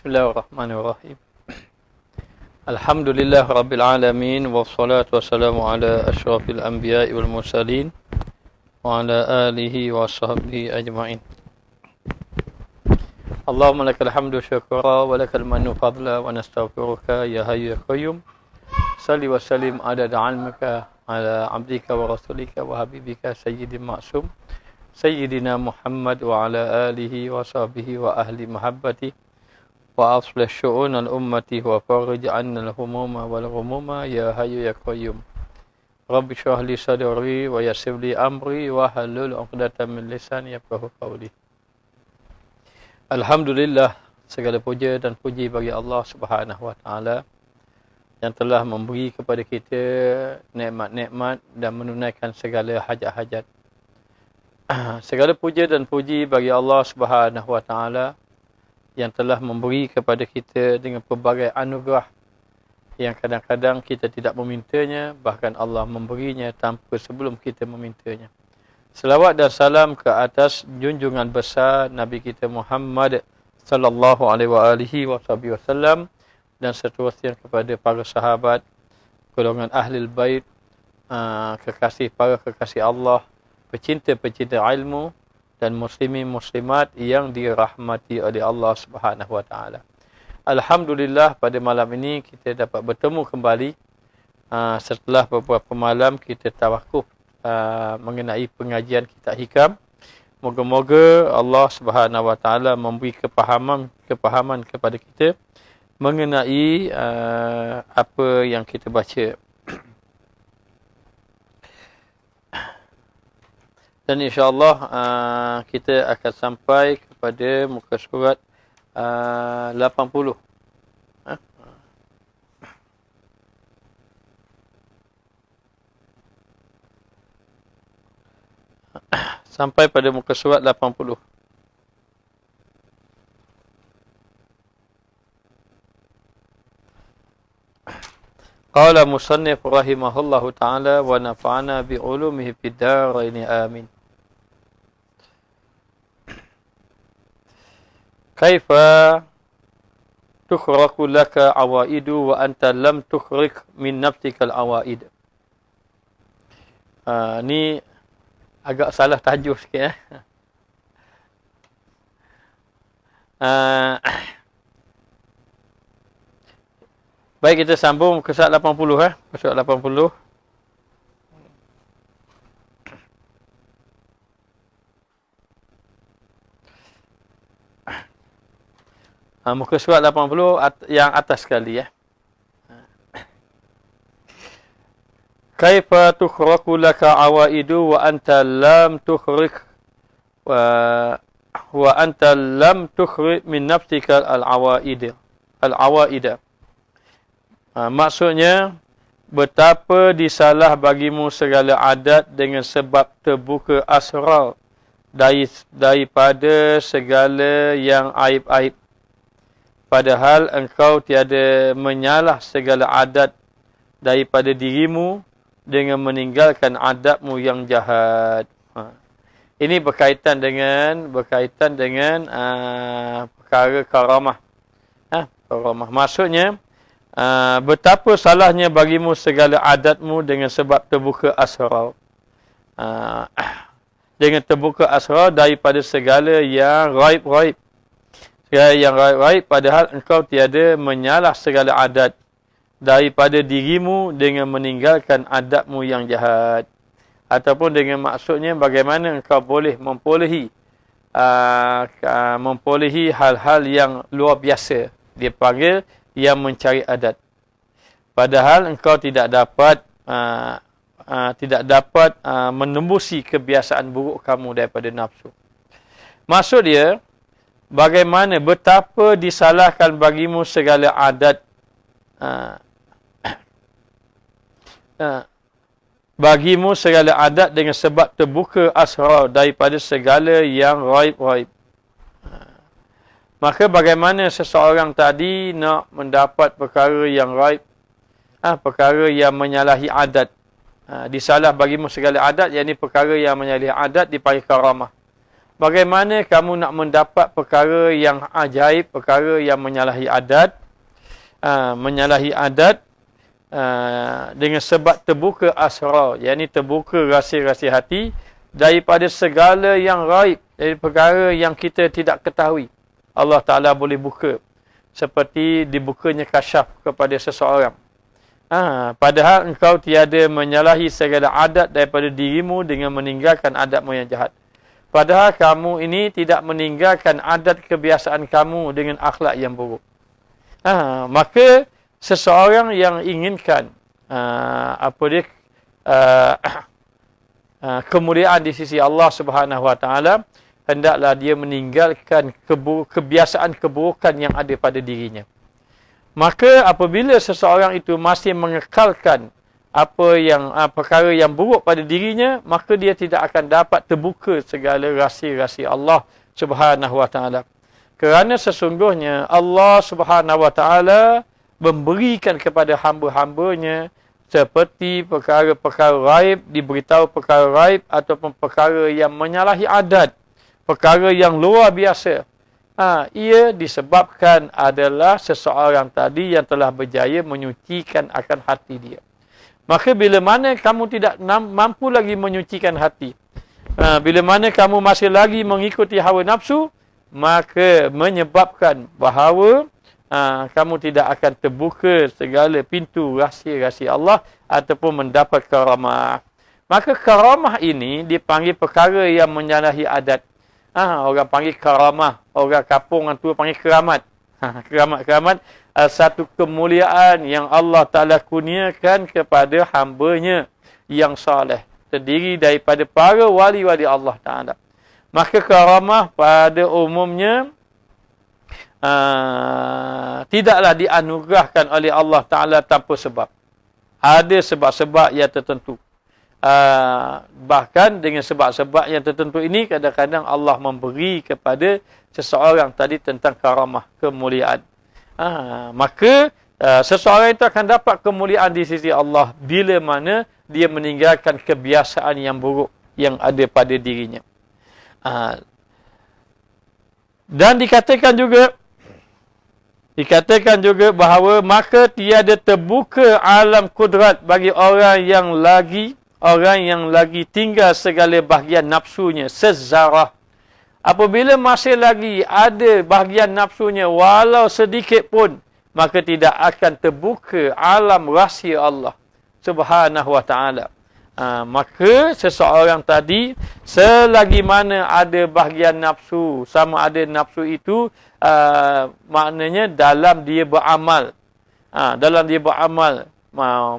Bismillahirrahmanirrahim. Alhamdulillah Rabbil Alamin. Wassalatu wassalamu ala ashrafil anbiya'i wal mursalin wa ala alihi wa sahbihi ajma'in. Allahumma lakal hamdu syukra wa lakal mannu fadla wa nastaghfiruka ya hayyu ya qayyum. Salli wa sallim adada ilmika ala abdika wa rasulika wa habibika sayyidil ma'sum Sayyidina Muhammad wa ala alihi wa sahbihi wa ahli mahabbati wa aslih syu'unal ummati wa farij anna al-humuma wal ghumuma ya hayyu ya qayyum. Rabbi shrah li sadri wa yassir li amri wa halul 'uqdatam min lisani yafqahu qawli. Alhamdulillah, segala puja dan puji bagi Allah Subhanahu wa taala yang telah memberi kepada kita nikmat-nikmat dan menunaikan segala hajat-hajat. Segala puja dan puji bagi Allah Subhanahu wa taala yang telah memberi kepada kita dengan pelbagai anugerah yang kadang-kadang kita tidak memintanya, bahkan Allah memberinya tanpa sebelum kita memintanya. Selawat dan salam ke atas junjungan besar Nabi kita Muhammad sallallahu alaihi wasallam dan seterusnya kepada para sahabat, golongan ahlul bait, para kekasih Allah, pecinta-pecinta ilmu dan muslimin muslimat yang dirahmati oleh Allah Subhanahu wa taala. Alhamdulillah, pada malam ini kita dapat bertemu kembali setelah beberapa malam kita tawakuf mengenai pengajian kitab hikam. Moga-moga Allah Subhanahu wa taala memberi kepahaman kepada kita mengenai apa yang kita baca. Dan insyaAllah kita akan sampai kepada muka surat 80. Sampai pada muka surat 80. Qala musannif rahimahullahu ta'ala wa nafa'ana bi'ulumihi fid dharain amin. Kaifa tukhraqu laka awaidu wa anta lam tukhriq min nafsikal awaid. Ni agak salah tajuk sikit Baik, kita sambung ke surat 80 surat 80. Muka surat 80 yang atas sekali Kaifa tukhraqu laka awaidu wa anta lam tukhriq wa anta lam tukhriq min nafsika al-awaid. Maksudnya, betapa disalah bagimu segala adat dengan sebab terbuka asrar daripada segala yang aib-aib. Padahal engkau tiada menyalah segala adat daripada dirimu dengan meninggalkan adabmu yang jahat. Ini berkaitan dengan perkara karamah. Karamah. Maksudnya, betapa salahnya bagimu segala adatmu dengan sebab terbuka asrar. Dengan terbuka asrar daripada segala yang raib-raib. Yang raib, padahal engkau tiada menyalah segala adat daripada dirimu dengan meninggalkan adabmu yang jahat. Ataupun dengan maksudnya bagaimana engkau boleh mempolehi hal-hal yang luar biasa. Dia panggil yang mencari adat. Padahal engkau tidak dapat menembusi kebiasaan buruk kamu daripada nafsu. Maksud dia, bagaimana betapa disalahkan bagimu segala adat bagimu segala adat dengan sebab terbuka asrar daripada segala yang raib-raib. Maka bagaimana seseorang tadi nak mendapat perkara yang raib, perkara yang menyalahi adat. Disalah bagimu segala adat, yakni perkara yang menyalahi adat dipanggil karamah. Bagaimana kamu nak mendapat perkara yang ajaib, perkara yang menyalahi adat, dengan sebab terbuka asrar, yakni terbuka rahsia-rahsia hati daripada segala yang raib, dari perkara yang kita tidak ketahui. Allah Ta'ala boleh buka, seperti dibukanya kasyaf kepada seseorang. Padahal engkau tiada menyalahi segala adat daripada dirimu dengan meninggalkan adatmu yang jahat. Padahal kamu ini tidak meninggalkan adat kebiasaan kamu dengan akhlak yang buruk. Maka seseorang yang inginkan kemuliaan di sisi Allah Subhanahu Wa Taala, hendaklah dia meninggalkan kebiasaan keburukan yang ada pada dirinya. Maka apabila seseorang itu masih mengekalkan perkara yang buruk pada dirinya, maka dia tidak akan dapat terbuka segala rahsia-rahsia Allah Subhanahu Wa Taala. Kerana sesungguhnya Allah Subhanahu Wa Taala memberikan kepada hamba-hambanya seperti perkara-perkara raib, diberitahu perkara raib ataupun perkara yang menyalahi adat, perkara yang luar biasa. Ia disebabkan adalah seseorang tadi yang telah berjaya menyucikan akan hati dia. Maka bila mana kamu tidak mampu lagi menyucikan hati, bila mana kamu masih lagi mengikuti hawa nafsu, maka menyebabkan bahawa kamu tidak akan terbuka segala pintu rahsia-rahsia Allah ataupun mendapat karamah. Maka karamah ini dipanggil perkara yang menyalahi adat. Orang panggil karamah, orang kampung orang tua panggil keramat. Keramat satu kemuliaan yang Allah Ta'ala kurniakan kepada hamba-Nya yang saleh, terdiri daripada para wali-wali Allah Ta'ala. Maka karamah pada umumnya tidaklah dianugerahkan oleh Allah Ta'ala tanpa sebab. Ada sebab-sebab yang tertentu. Bahkan dengan sebab-sebab yang tertentu ini, kadang-kadang Allah memberi kepada seseorang tadi tentang karamah, kemuliaan. Maka seseorang itu akan dapat kemuliaan di sisi Allah bila mana dia meninggalkan kebiasaan yang buruk yang ada pada dirinya. Dan dikatakan juga bahawa maka tiada terbuka alam kudrat bagi orang yang lagi tinggal segala bahagian nafsunya sezarah. Apabila masih lagi ada bahagian nafsunya walau sedikit pun, maka tidak akan terbuka alam rahsia Allah Subhanahu Wa Taala. Maka seseorang tadi, selagi mana ada bahagian nafsu, sama ada nafsu itu maknanya dalam dia beramal.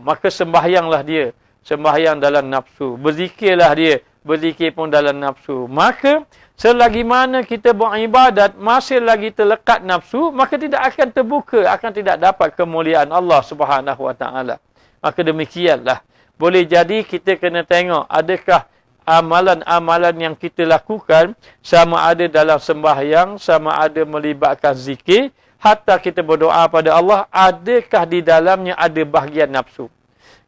Maka sembahyanglah dia, sembahyang dalam nafsu. Berzikirlah dia, berzikir pun dalam nafsu. Maka selagi mana kita beribadat masih lagi terlekat nafsu, maka tidak akan terbuka, akan tidak dapat kemuliaan Allah Subhanahu Wa Taala. Maka demikianlah. Boleh jadi kita kena tengok adakah amalan-amalan yang kita lakukan, sama ada dalam sembahyang, sama ada melibatkan zikir, hatta kita berdoa pada Allah, adakah di dalamnya ada bahagian nafsu.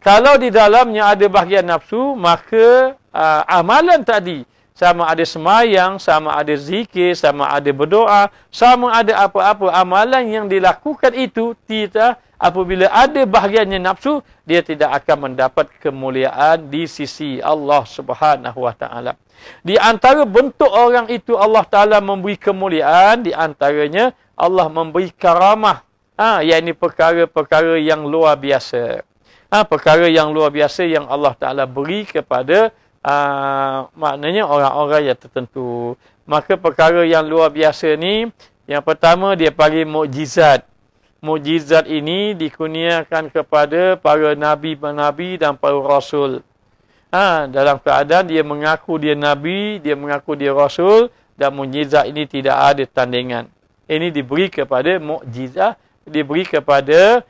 Kalau di dalamnya ada bahagian nafsu, maka amalan tadi, sama ada semayang, sama ada zikir, sama ada berdoa, sama ada apa-apa amalan yang dilakukan itu, apabila ada bahagiannya nafsu, dia tidak akan mendapat kemuliaan di sisi Allah Subhanahu Wa Taala. Di antara bentuk orang itu Allah Taala memberi kemuliaan, di antaranya Allah memberi karamah, yakni perkara-perkara yang luar biasa. Perkara yang luar biasa yang Allah Taala beri kepada maknanya orang-orang yang tertentu. Maka perkara yang luar biasa ni, yang pertama dia panggil mukjizat. Mukjizat ini dikurniakan kepada para nabi-nabi dan para rasul. Dalam keadaan dia mengaku dia nabi, dia mengaku dia rasul, dan mukjizat ini tidak ada tandingan. Ini diberi kepada mukjizat, diberi kepada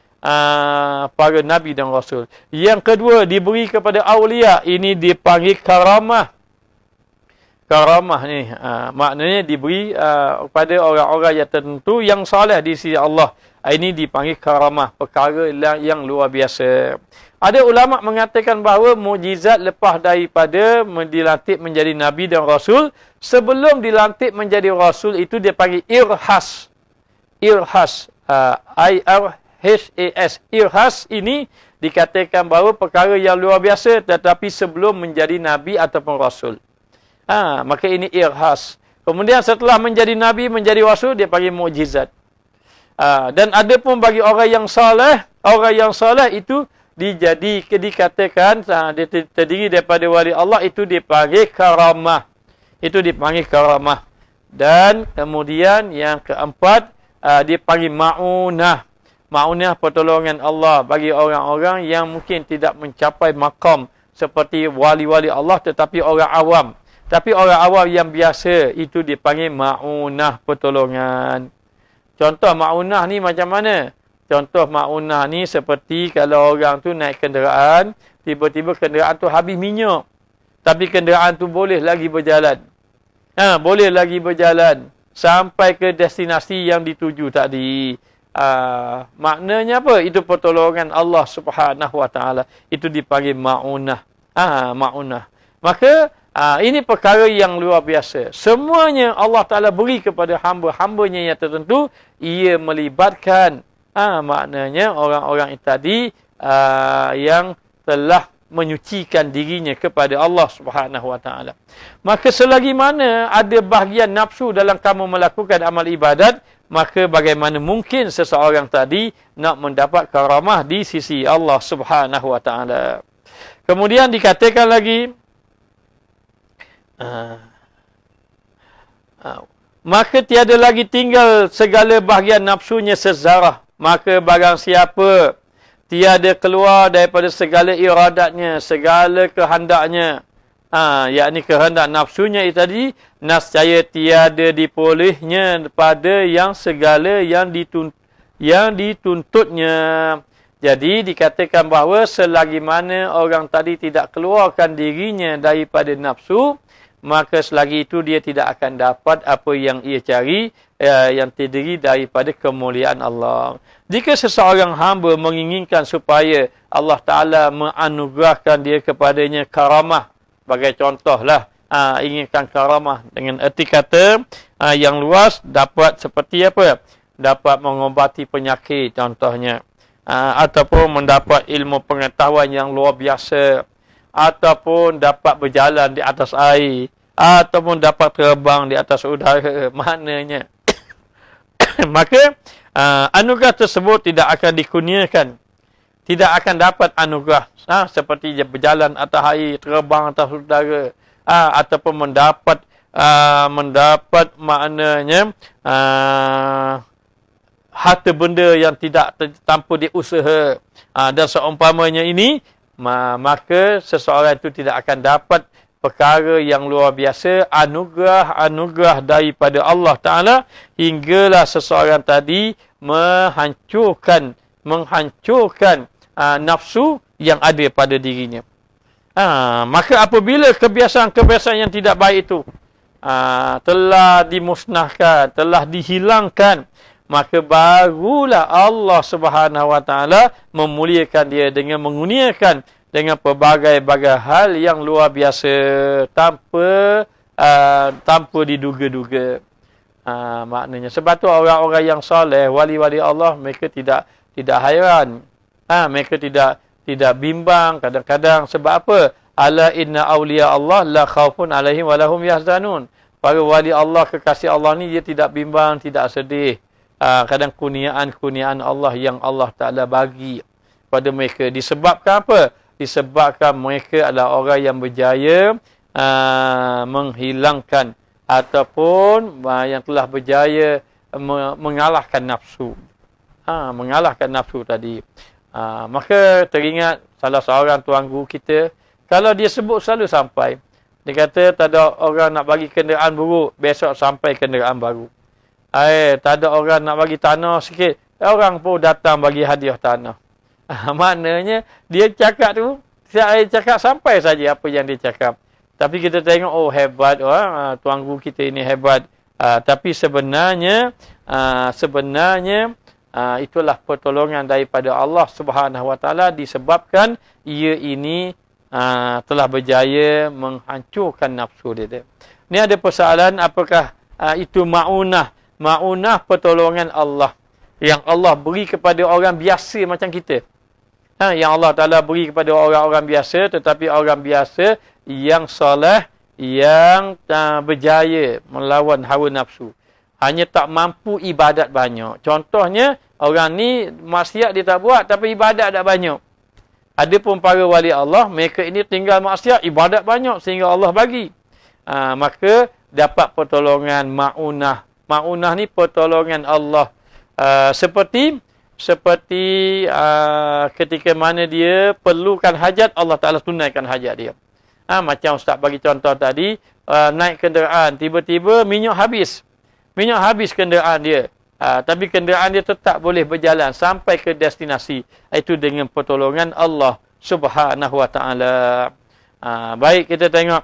para nabi dan rasul. Yang kedua, diberi kepada awliya. Ini dipanggil karamah. karamah ni maknanya diberi kepada orang-orang yang tertentu yang soleh di sisi Allah. Ini dipanggil karamah, perkara yang luar biasa. Ada ulama mengatakan bahawa mukjizat lepas daripada dilantik menjadi nabi dan rasul, sebelum dilantik menjadi rasul itu dia panggil irhas. Irhas, IRHAS. Irhas ini dikatakan bahawa perkara yang luar biasa tetapi sebelum menjadi nabi ataupun rasul. Maka ini irhas. Kemudian setelah menjadi nabi, menjadi rasul, dia panggil mukjizat. Dan ada pun bagi orang yang soleh itu dikatakan dia terdiri daripada wali Allah, itu dipanggil karamah. Itu dipanggil karamah. Dan kemudian yang keempat dipanggil ma'unah. Ma'unah pertolongan Allah bagi orang-orang yang mungkin tidak mencapai maqam seperti wali-wali Allah tetapi orang awam. Tapi orang awam yang biasa itu dipanggil ma'unah, pertolongan. Contoh ma'unah ni macam mana? Contoh ma'unah ni seperti kalau orang tu naik kenderaan, tiba-tiba kenderaan tu habis minyak. Tapi kenderaan tu boleh lagi berjalan. Boleh lagi berjalan sampai ke destinasi yang dituju tadi. Maknanya apa? Itu pertolongan Allah Subhanahu Wa Taala. Itu dipanggil ma'unah. Ma'unah. Maka ini perkara yang luar biasa. Semuanya Allah Ta'ala beri kepada hamba-hambanya yang tertentu. Ia melibatkan maknanya orang-orang tadi yang telah menyucikan dirinya kepada Allah Subhanahu Wa Ta'ala. Maka selagi mana ada bahagian nafsu dalam kamu melakukan amal ibadat, maka bagaimana mungkin seseorang tadi nak mendapat karamah di sisi Allah Subhanahu Wa Ta'ala. Kemudian dikatakan lagi, maka tiada lagi tinggal segala bahagian nafsunya sezarah. Maka barang siapa tiada keluar daripada segala iradatnya, segala kehendaknya, yakni kehendak nafsunya itu tadi, nascaya tiada dipolehnya pada yang segala yang dituntutnya. Jadi dikatakan bahawa selagi mana orang tadi tidak keluarkan dirinya daripada nafsu, maka selagi itu dia tidak akan dapat apa yang ia cari, yang terdiri daripada kemuliaan Allah. Jika seseorang hamba menginginkan supaya Allah Ta'ala menganugerahkan dia kepadanya karamah, sebagai contohlah, inginkan karamah dengan erti kata yang luas, dapat seperti apa? Dapat mengobati penyakit contohnya, ataupun mendapat ilmu pengetahuan yang luar biasa, ataupun dapat berjalan di atas air, ataupun dapat terbang di atas udara. Maknanya maka anugerah tersebut tidak akan dikurniakan, tidak akan dapat anugerah seperti berjalan atas air, terbang atas udara, ataupun mendapat maknanya harta benda yang tidak tanpa diusaha, dan seumpamanya ini, maka seseorang itu tidak akan dapat perkara yang luar biasa, anugerah daripada Allah Ta'ala, hinggalah seseorang tadi menghancurkan nafsu yang ada pada dirinya. Maka apabila kebiasaan-kebiasaan yang tidak baik itu telah dimusnahkan, telah dihilangkan, maka barulah Allah Subhanahu Wa Ta'ala memuliakan dia dengan mengurniakan dengan pelbagai-bagai hal yang luar biasa tanpa diduga-duga. Maknanya sebab tu orang-orang yang soleh, wali-wali Allah, mereka tidak hairan. Mereka tidak bimbang kadang-kadang. Sebab apa? Ala inna awliya Allah la khaufun alaihim wa lahum yahzanun. Para wali Allah, kekasih Allah ni, dia tidak bimbang, tidak sedih. Kadang kurniaan Allah yang Allah Ta'ala bagi pada mereka. Disebabkan apa? Disebabkan mereka adalah orang yang berjaya menghilangkan ataupun yang telah berjaya mengalahkan nafsu. Mengalahkan nafsu tadi. Maka teringat salah seorang tuan guru kita, kalau dia sebut selalu sampai. Dia kata tak ada orang nak bagi kenderaan buruk, besok sampai kenderaan baru. Tak ada orang nak bagi tanah sikit, orang pun datang bagi hadiah tanah. Maknanya dia cakap tu, saya cakap sampai saja apa yang dia cakap. Tapi kita tengok, oh hebat, tuan guru kita ini hebat. Tapi sebenarnya itulah pertolongan daripada Allah Subhanahu Wa Taala disebabkan ia ini telah berjaya menghancurkan nafsu dia. Ni ada persoalan, apakah itu ma'unah? Ma'unah pertolongan Allah yang Allah beri kepada orang biasa macam kita. Yang Allah Ta'ala beri kepada orang-orang biasa, tetapi orang biasa yang soleh, yang berjaya melawan hawa nafsu. Hanya tak mampu ibadat banyak. Contohnya, orang ni maksiat dia tak buat, tapi ibadat dah banyak. Ada pun para wali Allah, mereka ini tinggal maksiat, ibadat banyak sehingga Allah bagi. Maka dapat pertolongan ma'unah. Ma'unah ni pertolongan Allah. Seperti ketika mana dia perlukan hajat, Allah Ta'ala tunaikan hajat dia. Macam Ustaz bagi contoh tadi, naik kenderaan, tiba-tiba minyak habis. Minyak habis kenderaan dia. Tapi kenderaan dia tetap boleh berjalan sampai ke destinasi. Itu dengan pertolongan Allah Subhanahu Wa Ta'ala. Baik, kita tengok.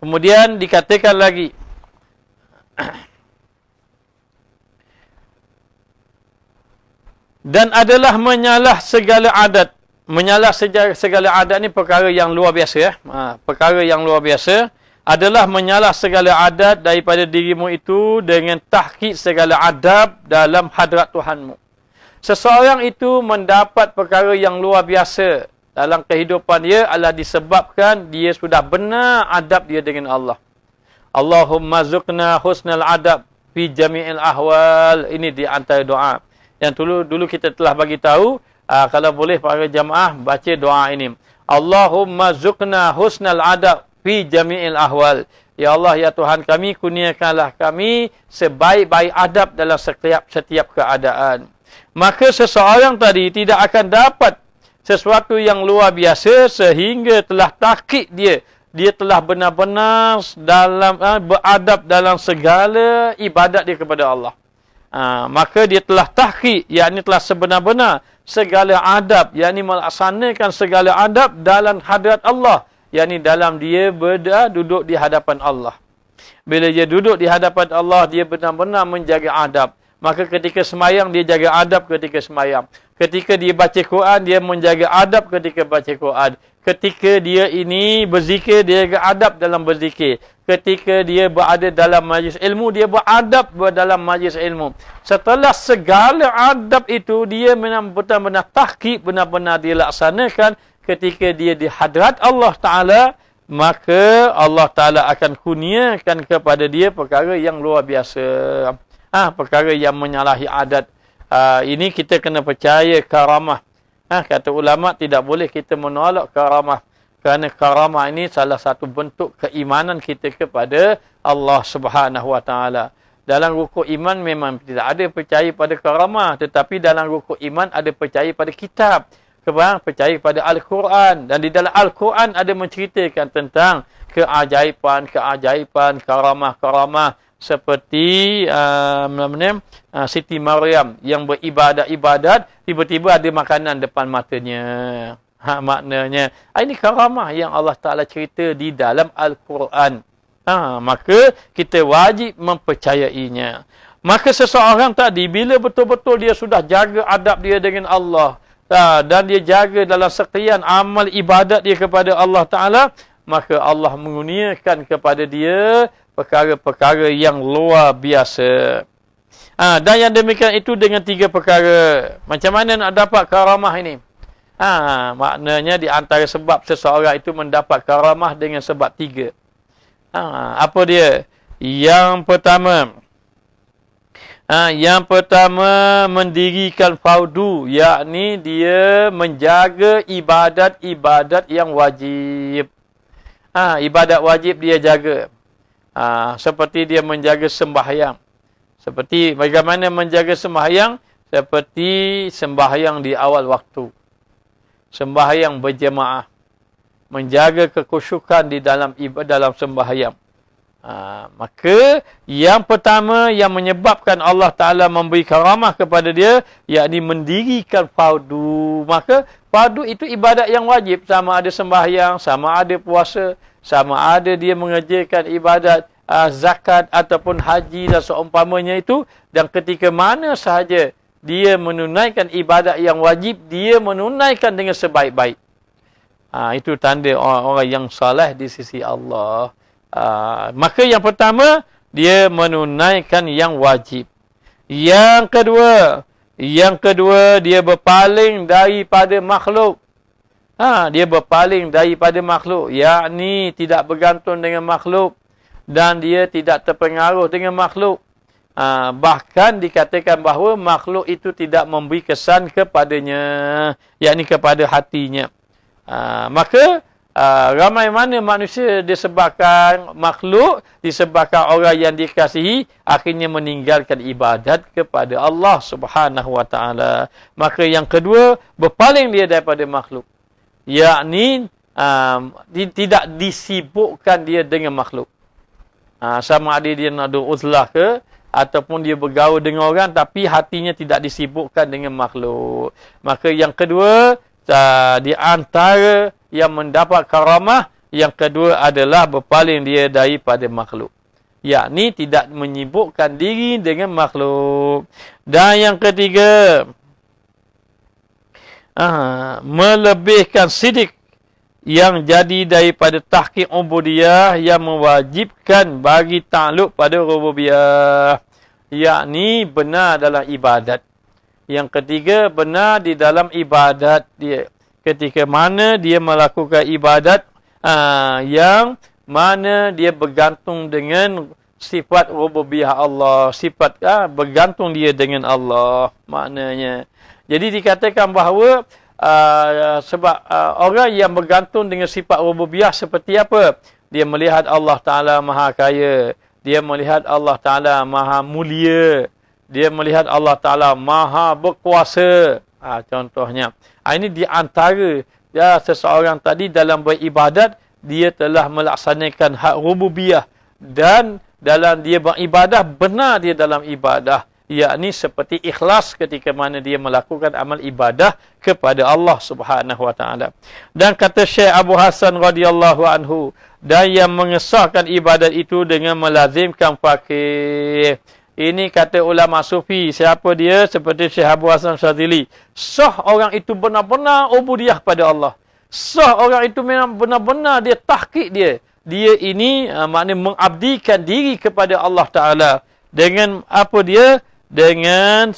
Kemudian dikatakan lagi. Dan adalah menyalah segala adat. Menyalah segala adat ni perkara yang luar biasa. Perkara yang luar biasa. Adalah menyalah segala adat daripada dirimu itu dengan tahqiq segala adab dalam hadrat Tuhanmu. Seseorang itu mendapat perkara yang luar biasa dalam kehidupan dia adalah disebabkan dia sudah benar adab dia dengan Allah. Allahumma zuqna husnal adab fi jami'il ahwal. Ini di antara doa. Yang dulu kita telah bagi tahu, kalau boleh para jamaah baca doa ini. Allahumma zuqna husnal adab fi jami'il ahwal. Ya Allah, ya Tuhan kami, kurniakanlah kami sebaik-baik adab dalam setiap keadaan. Maka seseorang tadi tidak akan dapat sesuatu yang luar biasa sehingga telah tahqiq dia. Dia telah benar-benar dalam beradab dalam segala ibadat dia kepada Allah. Maka dia telah tahqiq, yakni telah sebenar-benar segala adab, yakni melaksanakan segala adab dalam hadrat Allah. Yakni dalam dia duduk di hadapan Allah. Bila dia duduk di hadapan Allah, dia benar-benar menjaga adab. Maka ketika semayang, dia jaga adab ketika semayang. Ketika dia baca Quran, dia menjaga adab ketika baca Quran. Ketika dia ini berzikir, dia jaga adab dalam berzikir. Ketika dia berada dalam majlis ilmu, dia beradab dalam majlis ilmu. Setelah segala adab itu, dia benar-benar tahqiq, benar-benar dia laksanakan. Ketika dia di hadrat Allah Ta'ala, maka Allah Ta'ala akan kurniakan kepada dia perkara yang luar biasa. Perkara yang menyalahi adat. Ini kita kena percaya karamah. Kata ulama, tidak boleh kita menolak karamah. Kerana karamah ini salah satu bentuk keimanan kita kepada Allah Subhanahu Wa Ta'ala. Dalam rukuk iman memang tidak ada percaya pada karamah. Tetapi dalam rukuk iman ada percaya pada kitab. Percaya pada Al-Quran. Dan di dalam Al-Quran ada menceritakan tentang keajaiban, karamah-karamah. Seperti Siti Maryam yang beribadat-ibadat, tiba-tiba ada makanan depan matanya. Maknanya, ini karamah yang Allah Ta'ala cerita di dalam Al-Quran. Maka kita wajib mempercayainya. Maka seseorang tadi, bila betul-betul dia sudah jaga adab dia dengan Allah, dan dia jaga dalam sekian amal ibadat dia kepada Allah Ta'ala, maka Allah mengurniakan kepada dia perkara-perkara yang luar biasa. Dan yang demikian itu dengan 3 perkara. Macam mana nak dapat karamah ini? Maknanya di antara sebab seseorang itu mendapat karamah dengan sebab 3. Apa dia? Yang pertama mendirikan fardu, yakni dia menjaga ibadat-ibadat yang wajib. Ibadat wajib dia jaga. Seperti dia menjaga sembahyang. Seperti bagaimana menjaga sembahyang? Seperti sembahyang di awal waktu. Sembahyang berjemaah. Menjaga kekhusyukan di dalam sembahyang. Maka yang pertama yang menyebabkan Allah Ta'ala memberi karamah kepada dia, yakni mendirikan fardu. Maka Fardu itu ibadat yang wajib. Sama ada sembahyang, sama ada puasa, sama ada dia mengerjakan ibadat zakat ataupun haji dan seumpamanya itu. Dan ketika mana sahaja dia menunaikan ibadat yang wajib, dia menunaikan dengan sebaik-baik. Itu tanda orang-orang yang saleh di sisi Allah. Maka yang pertama, dia menunaikan yang wajib. Yang kedua, dia berpaling daripada makhluk. Dia berpaling daripada makhluk. Yakni tidak bergantung dengan makhluk. Dan dia tidak terpengaruh dengan makhluk. Bahkan dikatakan bahawa makhluk itu tidak memberi kesan kepadanya. Yakni kepada hatinya. Maka ramai mana manusia disebabkan makhluk, disebabkan orang yang dikasihi, akhirnya meninggalkan ibadat kepada Allah Subhanahu Wa Taala. Maka yang kedua, berpaling dia daripada makhluk. Yakni tidak disibukkan dia dengan makhluk. Sama ada dia nak uzlah ke, ataupun dia bergaul dengan orang, tapi hatinya tidak disibukkan dengan makhluk. Maka yang kedua, di antara yang mendapat karamah, yang kedua adalah berpaling dia daripada makhluk. Yakni tidak menyibukkan diri dengan makhluk. Dan yang ketiga, melebihkan sidik yang jadi daripada tahqiq ubudiyah yang mewajibkan bagi takluk pada rububiyah. Yakni benar dalam ibadat. Yang ketiga, benar di dalam ibadat dia. Ketika mana dia melakukan ibadat yang mana dia bergantung dengan sifat rububiyah Allah. Sifat bergantung dia dengan Allah. Maknanya. Jadi dikatakan bahawa sebab orang yang bergantung dengan sifat rububiyah seperti apa? Dia melihat Allah Ta'ala maha kaya. Dia melihat Allah Ta'ala maha mulia. Dia melihat Allah Ta'ala maha berkuasa. Contohnya. Ini di antara seseorang tadi dalam beribadat, dia telah melaksanakan hak rububiyah. Dan dalam dia beribadah, benar dia dalam ibadah. Yakni seperti ikhlas ketika mana dia melakukan amal ibadah kepada Allah Subhanahu Wa Taala. Dan kata Syekh Abu Hasan radhiyallahu anhu, dan yang mengesahkan ibadat itu dengan melazimkan fakir. Ini kata ulama sufi. Siapa dia? Seperti Syekh Abu Hasan Syadzili. Sah orang itu benar-benar ubudiyah pada Allah. Sah orang itu memang benar-benar dia tahqiq dia. Dia ini maknanya mengabdikan diri kepada Allah Ta'ala. Dengan apa dia? Dengan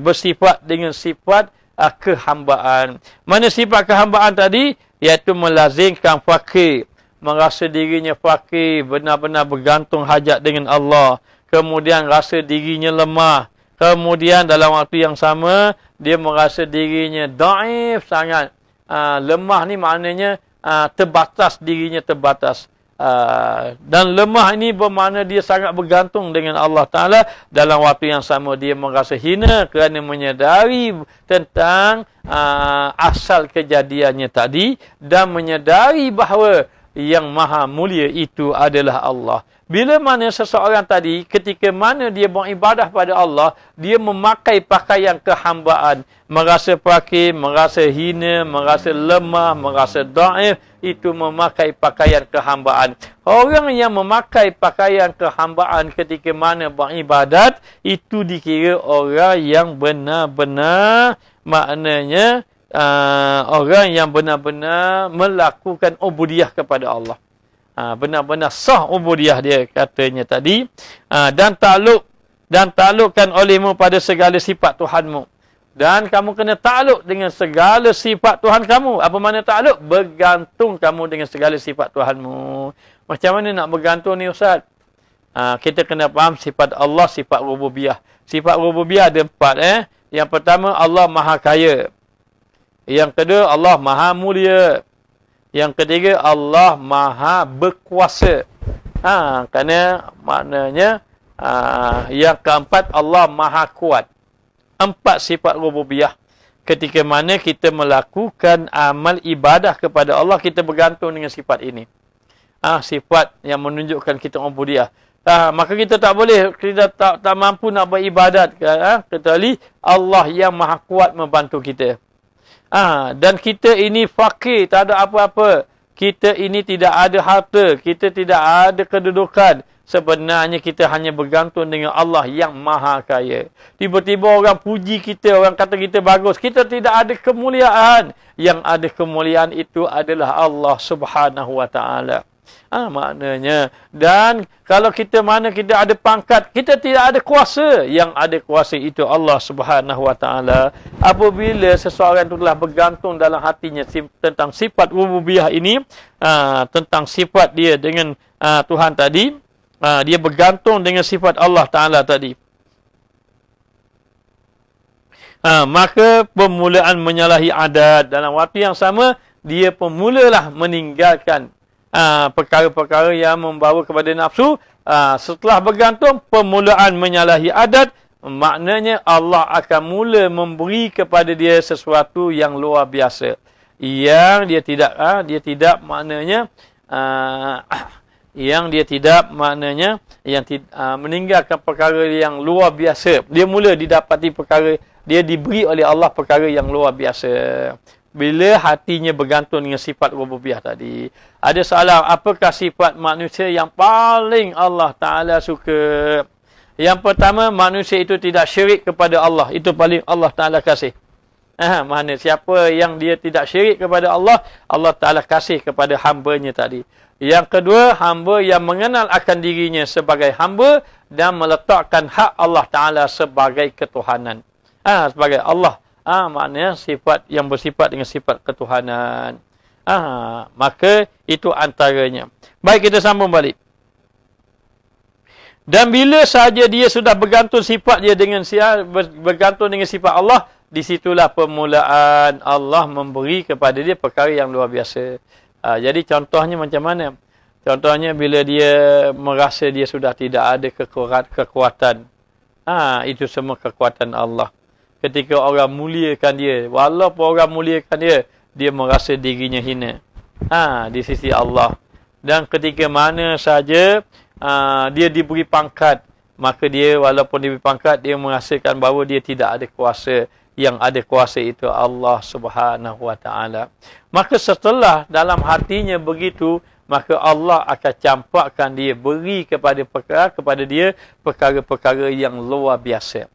bersifat dengan sifat kehambaan. Mana sifat kehambaan tadi? Iaitu melazimkan fakir. Merasa dirinya fakir. Benar-benar bergantung hajat dengan Allah. Kemudian rasa dirinya lemah. Kemudian dalam waktu yang sama, dia merasa dirinya daif sangat. Lemah ni maknanya terbatas, dirinya terbatas. Dan lemah ini bermakna dia sangat bergantung dengan Allah Ta'ala. Dalam waktu yang sama, dia merasa hina kerana menyadari tentang asal kejadiannya tadi. Dan menyadari bahawa yang maha mulia itu adalah Allah. Bila mana seseorang tadi, ketika mana dia beribadah pada Allah, dia memakai pakaian kehambaan. Merasa fakir, merasa hina, merasa lemah, merasa daif, itu memakai pakaian kehambaan. Orang yang memakai pakaian kehambaan ketika mana beribadat, itu dikira orang yang benar-benar, maknanya orang yang benar-benar melakukan ubudiyah kepada Allah. Benar-benar sah ubudiyah dia, katanya tadi. Dan taklukkan olehmu pada segala sifat Tuhanmu. Dan kamu kena takluk dengan segala sifat Tuhan kamu. Apa makna takluk? Bergantung kamu dengan segala sifat Tuhanmu. Macam mana nak bergantung ni Ustaz? Kita kena faham sifat Allah, sifat rububiyah. Sifat rububiyah ada 4. Yang pertama, Allah maha kaya. Yang kedua, Allah maha mulia. Yang ketiga, Allah maha berkuasa. Kerana maknanya, yang keempat, Allah maha kuat. 4 sifat rububiyah. Ketika mana kita melakukan amal ibadah kepada Allah, kita bergantung dengan sifat ini. Sifat yang menunjukkan kita ubudiyah. Maka kita tak boleh, kita tak mampu nak beribadat. Kecuali Allah yang maha kuat membantu kita. Dan kita ini fakir, tak ada apa-apa. Kita ini tidak ada harta, kita tidak ada kedudukan. Sebenarnya kita hanya bergantung dengan Allah yang maha kaya. Tiba-tiba orang puji kita, orang kata kita bagus. Kita tidak ada kemuliaan. Yang ada kemuliaan itu adalah Allah Subhanahu Wa Taala. Maknanya. Dan kalau kita ada pangkat, kita tidak ada kuasa. Yang ada kuasa itu Allah Subhanahu Wa Taala. Apabila seseorang itu telah bergantung dalam hatinya tentang sifat rububiyah ini, tentang sifat dia dengan Tuhan tadi, dia bergantung dengan sifat Allah Ta'ala tadi. Maka permulaan menyalahi adat. Dalam waktu yang sama, dia pemulalah meninggalkan perkara-perkara yang membawa kepada nafsu. Setelah bergantung, permulaan menyalahi adat. Maknanya Allah akan mula memberi kepada dia sesuatu yang luar biasa. Yang dia tidak maknanya meninggalkan perkara yang luar biasa. Dia mula didapati perkara, dia diberi oleh Allah perkara yang luar biasa. Bila hatinya bergantung dengan sifat rububiyah tadi. Ada soalan, apakah sifat manusia yang paling Allah Ta'ala suka? Yang pertama, manusia itu tidak syirik kepada Allah. Itu paling Allah Ta'ala kasih. Mana siapa yang dia tidak syirik kepada Allah, Allah Ta'ala kasih kepada hambanya tadi. Yang kedua, hamba yang mengenal akan dirinya sebagai hamba dan meletakkan hak Allah Ta'ala sebagai ketuhanan. Sebagai Allah. Maknanya sifat yang bersifat dengan sifat ketuhanan. Maka itu antaranya. Baik, kita sambung balik. Dan bila sahaja dia sudah bergantung sifat dia dengan bergantung dengan sifat Allah, disitulah permulaan Allah memberi kepada dia perkara yang luar biasa. Jadi contohnya macam mana? Contohnya bila dia merasa dia sudah tidak ada kekuatan. Itu semua kekuatan Allah. Ketika orang muliakan dia, walaupun orang muliakan dia, dia merasa dirinya hina. Di sisi Allah. Dan ketika mana saja dia diberi pangkat, maka dia walaupun diberi pangkat, dia merasakan bahawa dia tidak ada kuasa. Yang ada kuasa itu Allah Subhanahu Wa Taala. Maka setelah dalam hatinya begitu, maka Allah akan campakkan dia, beri kepada dia perkara-perkara yang luar biasa.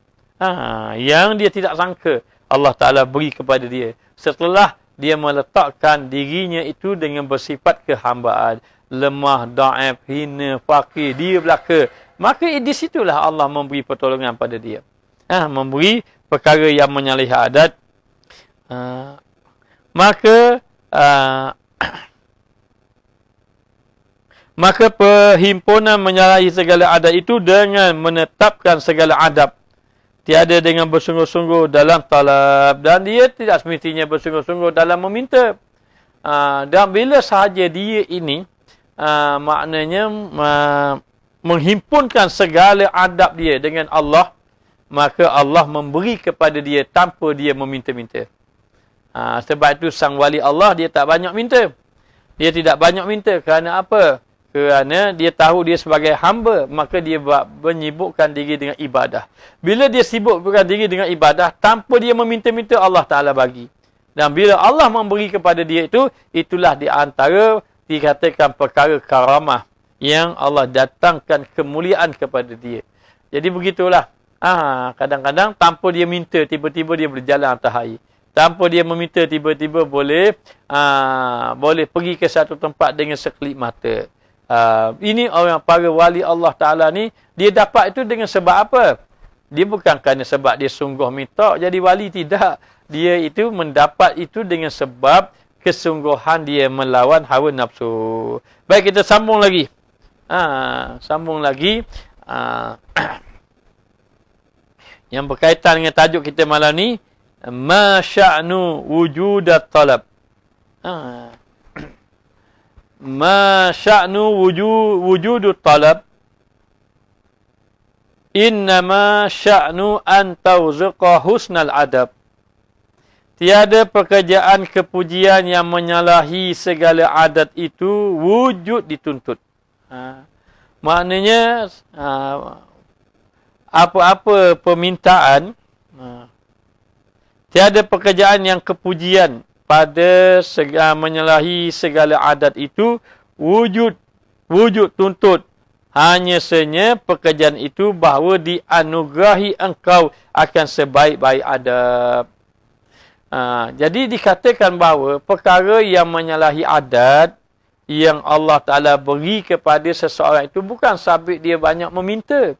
Yang dia tidak sangka Allah Ta'ala beri kepada dia. Setelah dia meletakkan dirinya itu dengan bersifat kehambaan. Lemah, da'if, hina, fakir, dia belaka. Maka di situlah Allah memberi pertolongan pada dia. Memberi perkara yang menyalahi adat. Maka perhimpunan menyalahi segala adat itu dengan menetapkan segala adab. Tiada dengan bersungguh-sungguh dalam talab. Dan dia tidak semestinya bersungguh-sungguh dalam meminta. Dan bila sahaja dia ini, maknanya menghimpunkan segala adab dia dengan Allah, maka Allah memberi kepada dia tanpa dia meminta-minta. Sebab itu sang wali Allah, dia tak banyak minta. Dia tidak banyak minta. Kerana apa? Kerana dia tahu dia sebagai hamba, maka dia menyibukkan diri dengan ibadah. Bila dia sibukkan diri dengan ibadah, tanpa dia meminta-minta, Allah Ta'ala bagi. Dan bila Allah memberi kepada dia itu, itulah di antara dikatakan perkara karamah yang Allah datangkan kemuliaan kepada dia. Jadi begitulah. Kadang-kadang tanpa dia minta, tiba-tiba dia berjalan atas air. Tanpa dia meminta, tiba-tiba boleh pergi ke satu tempat dengan sekelip mata. Ini orang para wali Allah Ta'ala ni, dia dapat itu dengan sebab apa? Dia bukan kerana sebab dia sungguh minta jadi wali, tidak. Dia itu mendapat itu dengan sebab kesungguhan dia melawan hawa nafsu. Baik, kita sambung lagi. Yang berkaitan dengan tajuk kita malam ni, ma sya'nu wujudat talab. Ma sya'nu wujudut talab, innama sya'nu an tawziqa husnal adab. Tiada pekerjaan kepujian yang menyalahi segala adat itu wujud dituntut. Maknanya apa-apa permintaan Tiada pekerjaan yang kepujian pada menyalahi segala adat itu wujud tuntut. Hanya senya pekerjaan itu bahawa dianugerahi engkau akan sebaik-baik adab. Jadi dikatakan bahawa perkara yang menyalahi adat yang Allah Ta'ala beri kepada seseorang itu bukan sabit dia banyak meminta.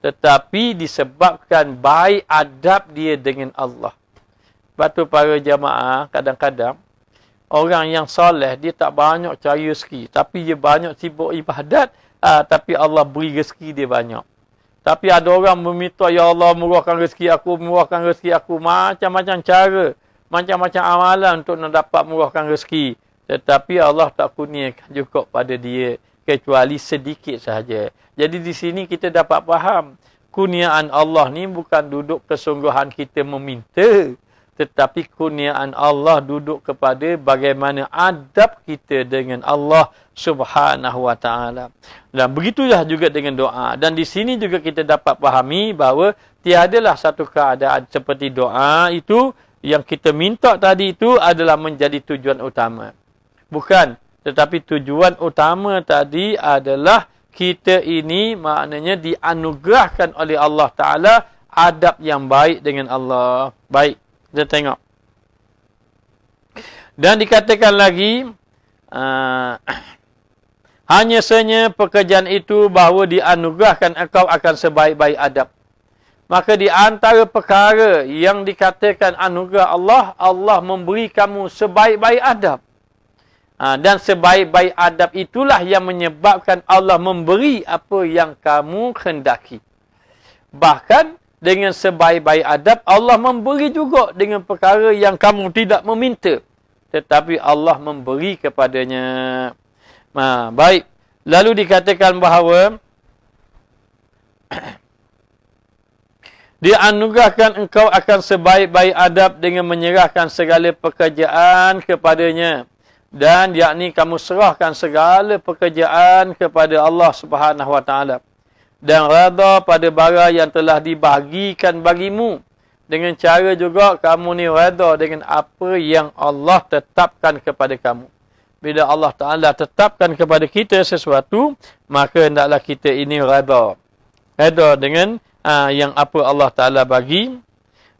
Tetapi disebabkan baik adab dia dengan Allah. Sebab tu para jamaah kadang-kadang orang yang soleh dia tak banyak cari rezeki. Tapi dia banyak sibuk ibadat. Tapi Allah beri rezeki dia banyak. Tapi ada orang meminta, ya Allah murahkan rezeki aku, murahkan rezeki aku. Macam-macam cara, macam-macam amalan untuk nak dapat murahkan rezeki. Tetapi Allah tak kurniakan juga pada dia. Kecuali sedikit sahaja. Jadi di sini kita dapat faham. Kurniaan Allah ni bukan duduk kesungguhan kita meminta. Tetapi kurniaan Allah duduk kepada bagaimana adab kita dengan Allah Subhanahu wa ta'ala. Dan begitulah juga dengan doa. Dan di sini juga kita dapat fahami bahawa tiadalah satu keadaan seperti doa itu yang kita minta tadi itu adalah menjadi tujuan utama. Bukan. Tetapi tujuan utama tadi adalah kita ini maknanya dianugerahkan oleh Allah Ta'ala adab yang baik dengan Allah. Baik. Kita tengok. Dan dikatakan lagi, hanya sahaja pekerjaan itu bahawa dianugerahkan engkau akan sebaik-baik adab. Maka di antara perkara yang dikatakan anugerah Allah, Allah memberi kamu sebaik-baik adab. Dan sebaik-baik adab itulah yang menyebabkan Allah memberi apa yang kamu hendaki. Bahkan, dengan sebaik-baik adab, Allah memberi juga dengan perkara yang kamu tidak meminta. Tetapi Allah memberi kepadanya. Baik. Lalu dikatakan bahawa dianugerahkan engkau akan sebaik-baik adab dengan menyerahkan segala pekerjaan kepadanya. Dan yakni kamu serahkan segala pekerjaan kepada Allah Subhanahu wa ta'ala. Dan redha pada barang yang telah dibahagikan bagimu. Dengan cara juga kamu ni redha dengan apa yang Allah tetapkan kepada kamu. Bila Allah Ta'ala tetapkan kepada kita sesuatu, maka hendaklah kita ini redha. Redha dengan yang apa Allah Ta'ala bagi.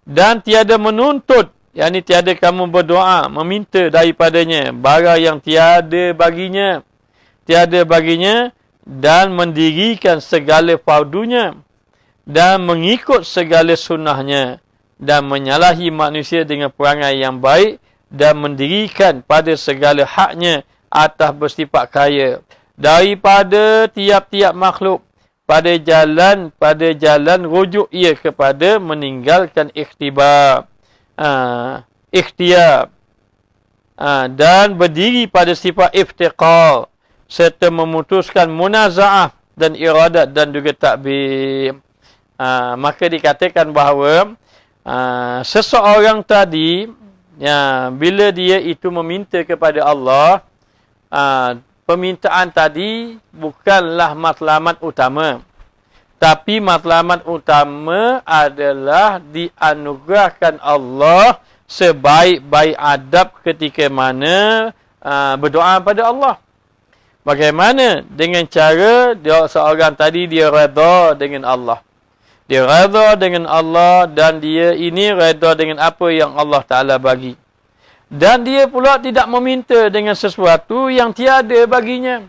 Dan tiada menuntut, yakni tiada kamu berdoa, meminta daripadanya barang yang tiada baginya. Tiada baginya. Dan mendirikan segala fardunya dan mengikut segala sunnahnya dan menyalahi manusia dengan perangai yang baik dan mendirikan pada segala haknya atas bersifat kaya daripada tiap-tiap makhluk pada jalan rujuk ia kepada meninggalkan ikhtiar dan berdiri pada sifat iftiqar serta memutuskan munaza'ah dan iradat dan juga takbir. Maka dikatakan bahawa seseorang tadi, bila dia itu meminta kepada Allah, permintaan tadi bukanlah matlamat utama. Tapi matlamat utama adalah dianugerahkan Allah sebaik-baik adab ketika mana berdoa pada Allah. Bagaimana? Dengan cara dia seorang tadi dia redha dengan Allah. Dia redha dengan Allah dan dia ini redha dengan apa yang Allah Ta'ala bagi. Dan dia pula tidak meminta dengan sesuatu yang tiada baginya.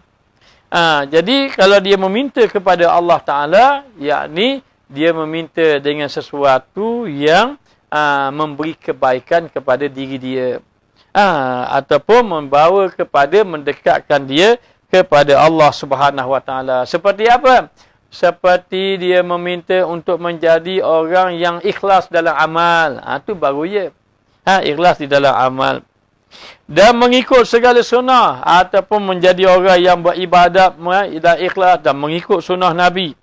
Jadi kalau dia meminta kepada Allah Ta'ala, yakni dia meminta dengan sesuatu yang memberi kebaikan kepada diri dia. Ataupun membawa kepada mendekatkan dia kepada Allah Subhanahu wa ta'ala. Seperti apa? Seperti dia meminta untuk menjadi orang yang ikhlas dalam amal. Itu baru ya. Ikhlas di dalam amal. Dan mengikut segala sunnah. Ataupun menjadi orang yang beribadat dan ikhlas dan mengikut sunnah Nabi.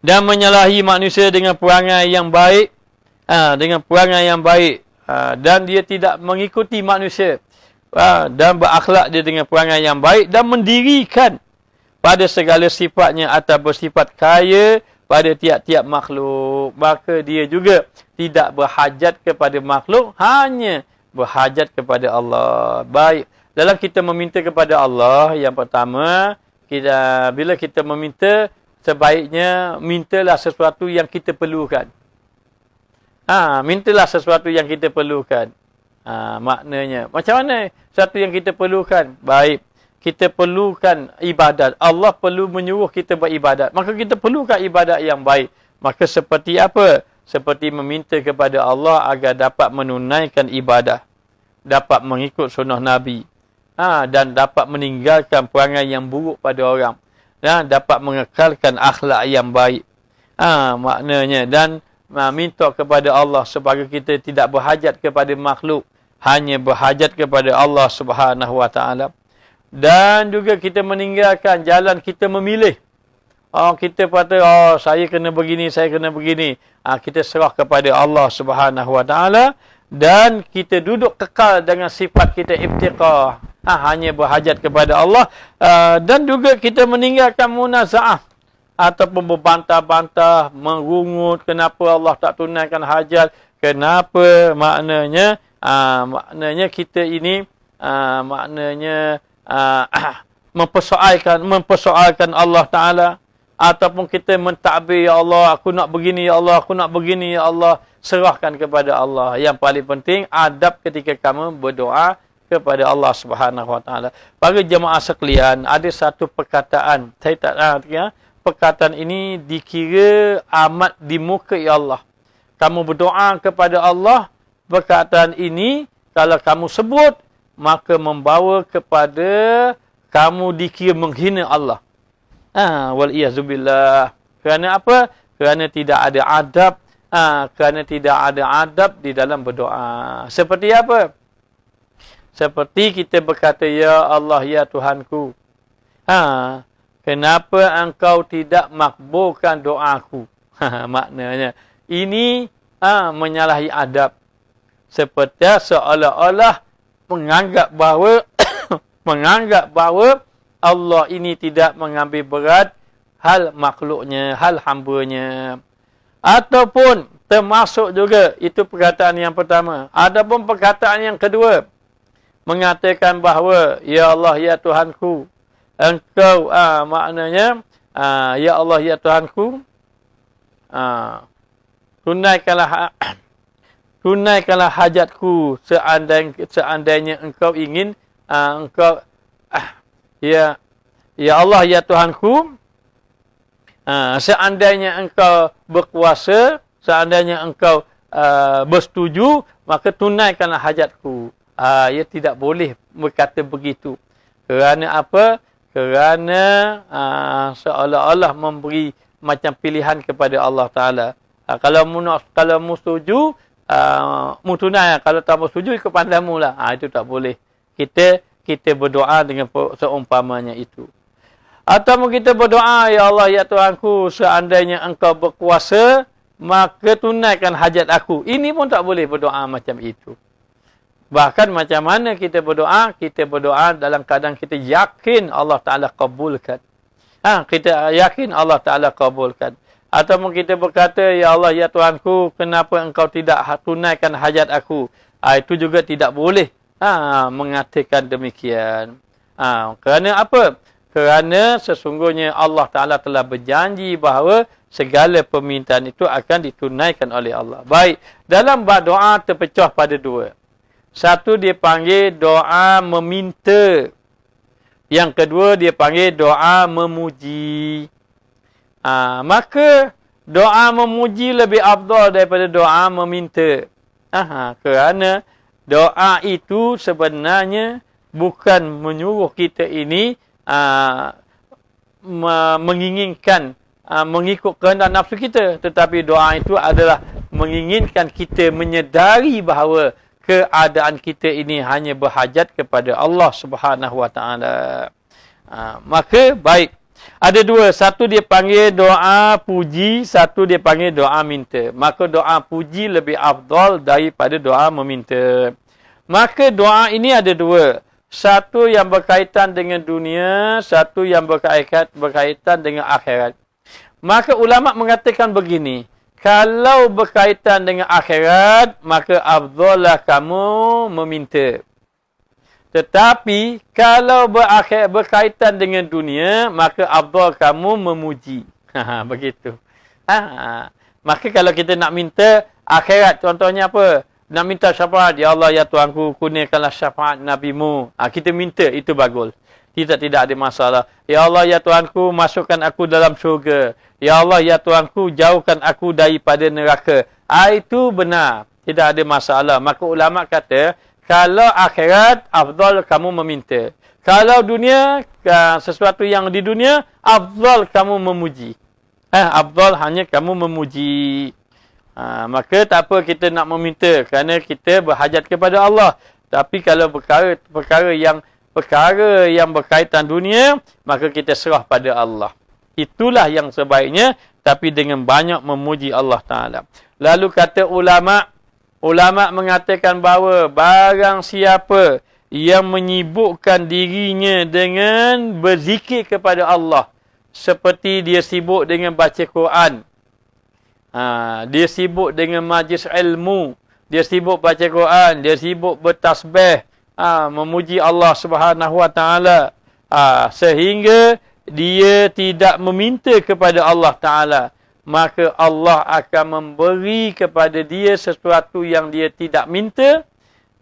Dan menyalahi manusia dengan perangai yang baik. Dengan perangai yang baik. Dan dia tidak mengikuti manusia. Dan berakhlak dia dengan perangai yang baik dan mendirikan pada segala sifatnya atau bersifat kaya pada tiap-tiap makhluk. Maka dia juga tidak berhajat kepada makhluk, hanya berhajat kepada Allah. Baik, dalam kita meminta kepada Allah, yang pertama, bila kita meminta, sebaiknya mintalah sesuatu yang kita perlukan. Mintalah sesuatu yang kita perlukan. Maknanya, macam mana sesuatu yang kita perlukan? Baik, kita perlukan ibadat. Allah perlu menyuruh kita beribadat. Maka kita perlukan ibadat yang baik. Maka seperti apa? Seperti meminta kepada Allah agar dapat menunaikan ibadah. Dapat mengikut sunnah Nabi. Dan dapat meninggalkan perangai yang buruk pada orang. Dapat mengekalkan akhlak yang baik. Maknanya, dan minta kepada Allah sebagai kita tidak berhajat kepada makhluk, hanya berhajat kepada Allah Subhanahu Wa Taala. Dan juga kita meninggalkan jalan kita memilih. Kita kata, saya kena begini, saya kena begini. Kita serah kepada Allah Subhanahu Wa Taala, dan kita duduk kekal dengan sifat kita iftiqah. Hanya berhajat kepada Allah. Dan juga kita meninggalkan munaza'ah ataupun berbantah-bantah, merungut kenapa Allah tak tunaikan hajat, kenapa, maknanya kita ini mempersoalkan Allah Taala, ataupun kita mentadbir, ya Allah, aku nak begini, ya Allah, aku nak begini, ya Allah. Serahkan kepada Allah. Yang paling penting, adab ketika kamu berdoa kepada Allah Subhanahu Wa Taala. Bagi jemaah sekalian, ada satu perkataan, saya tak tahu, perkataan ini dikira amat dimukai Allah. Kamu berdoa kepada Allah, perkataan ini kalau kamu sebut, maka membawa kepada kamu dikira menghina Allah. Wal-iyazubillah. Kerana apa? Kerana tidak ada adab. Kerana tidak ada adab di dalam berdoa. Seperti apa? Seperti kita berkata, ya Allah, ya Tuhanku. Kenapa engkau tidak makbulkan doaku? Maknanya, ini menyalahi adab. Seperti seolah-olah menganggap bahawa Allah ini tidak mengambil berat hal makhluknya, hal hambanya. Ataupun termasuk juga, itu perkataan yang pertama. Adapun perkataan yang kedua, mengatakan bahawa, ya Allah, ya Tuhanku, engkau, maknanya, ya Allah, ya Tuhanku, tunaikanlah hajatku seandainya engkau ingin, ya Allah, ya Tuhanku, seandainya engkau berkuasa, seandainya engkau bersetuju, maka tunaikanlah hajatku. Ia tidak boleh berkata begitu. Kerana apa? Kerana seolah-olah memberi macam pilihan kepada Allah Ta'ala. Kalau mu setuju, mu tunai. Kalau tak mau setuju, ikut pandangmu lah. Itu tak boleh. Kita berdoa dengan seumpamanya itu. Atau kita berdoa, ya Allah, ya Tuhanku, seandainya engkau berkuasa, maka tunaikan hajat aku. Ini pun tak boleh berdoa macam itu. Bahkan macam mana kita berdoa dalam keadaan kita yakin Allah Ta'ala kabulkan. Kita yakin Allah Ta'ala kabulkan. Atau kita berkata, ya Allah, ya Tuhanku, kenapa engkau tidak tunaikan hajat aku? Itu juga tidak boleh mengatakan demikian. Kerana apa? Kerana sesungguhnya Allah Ta'ala telah berjanji bahawa segala permintaan itu akan ditunaikan oleh Allah. Baik, dalam doa terpecah pada dua. Satu dia panggil doa meminta. Yang kedua dia panggil doa memuji. Maka doa memuji lebih afdal daripada doa meminta. Kerana doa itu sebenarnya bukan menyuruh kita ini menginginkan mengikut kehendak nafsu kita, tetapi doa itu adalah menginginkan kita menyedari bahawa keadaan kita ini hanya berhajat kepada Allah Subhanahu Wa Taala. Maka baik, ada dua, satu dia panggil doa puji, satu dia panggil doa minta. Maka doa puji lebih afdal daripada doa meminta. Maka doa ini ada dua. Satu yang berkaitan dengan dunia, satu yang berkaitan dengan akhirat. Maka ulama mengatakan begini, kalau berkaitan dengan akhirat, maka afdallah kamu meminta. Tetapi kalau berkaitan dengan dunia, maka afdal kamu memuji. Begitu. Maka kalau kita nak minta akhirat, contohnya apa? Nak minta syafaat, ya Allah ya Tuhanku, kurniakanlah syafaat Nabi-Mu. Kita minta, itu bagus. Tidak ada masalah. Ya Allah ya Tuhanku, masukkan aku dalam syurga. Ya Allah ya Tuhanku, jauhkan aku daripada neraka. Itu benar. Tidak ada masalah. Maka ulama kata, kalau akhirat, afdal kamu meminta. Kalau dunia, sesuatu yang di dunia, afdal kamu memuji. Afdal hanya kamu memuji. Maka tak apa kita nak meminta, kerana kita berhajat kepada Allah. Tapi kalau perkara yang berkaitan dunia, maka kita serah pada Allah. Itulah yang sebaiknya, tapi dengan banyak memuji Allah Ta'ala. Lalu kata ulama mengatakan bahawa barang siapa yang menyibukkan dirinya dengan berzikir kepada Allah, seperti dia sibuk dengan baca Quran, dia sibuk dengan majlis ilmu, dia sibuk baca Quran, dia sibuk bertasbih, memuji Allah Subhanahu Wa Taala, sehingga dia tidak meminta kepada Allah Taala, maka Allah akan memberi kepada dia sesuatu yang dia tidak minta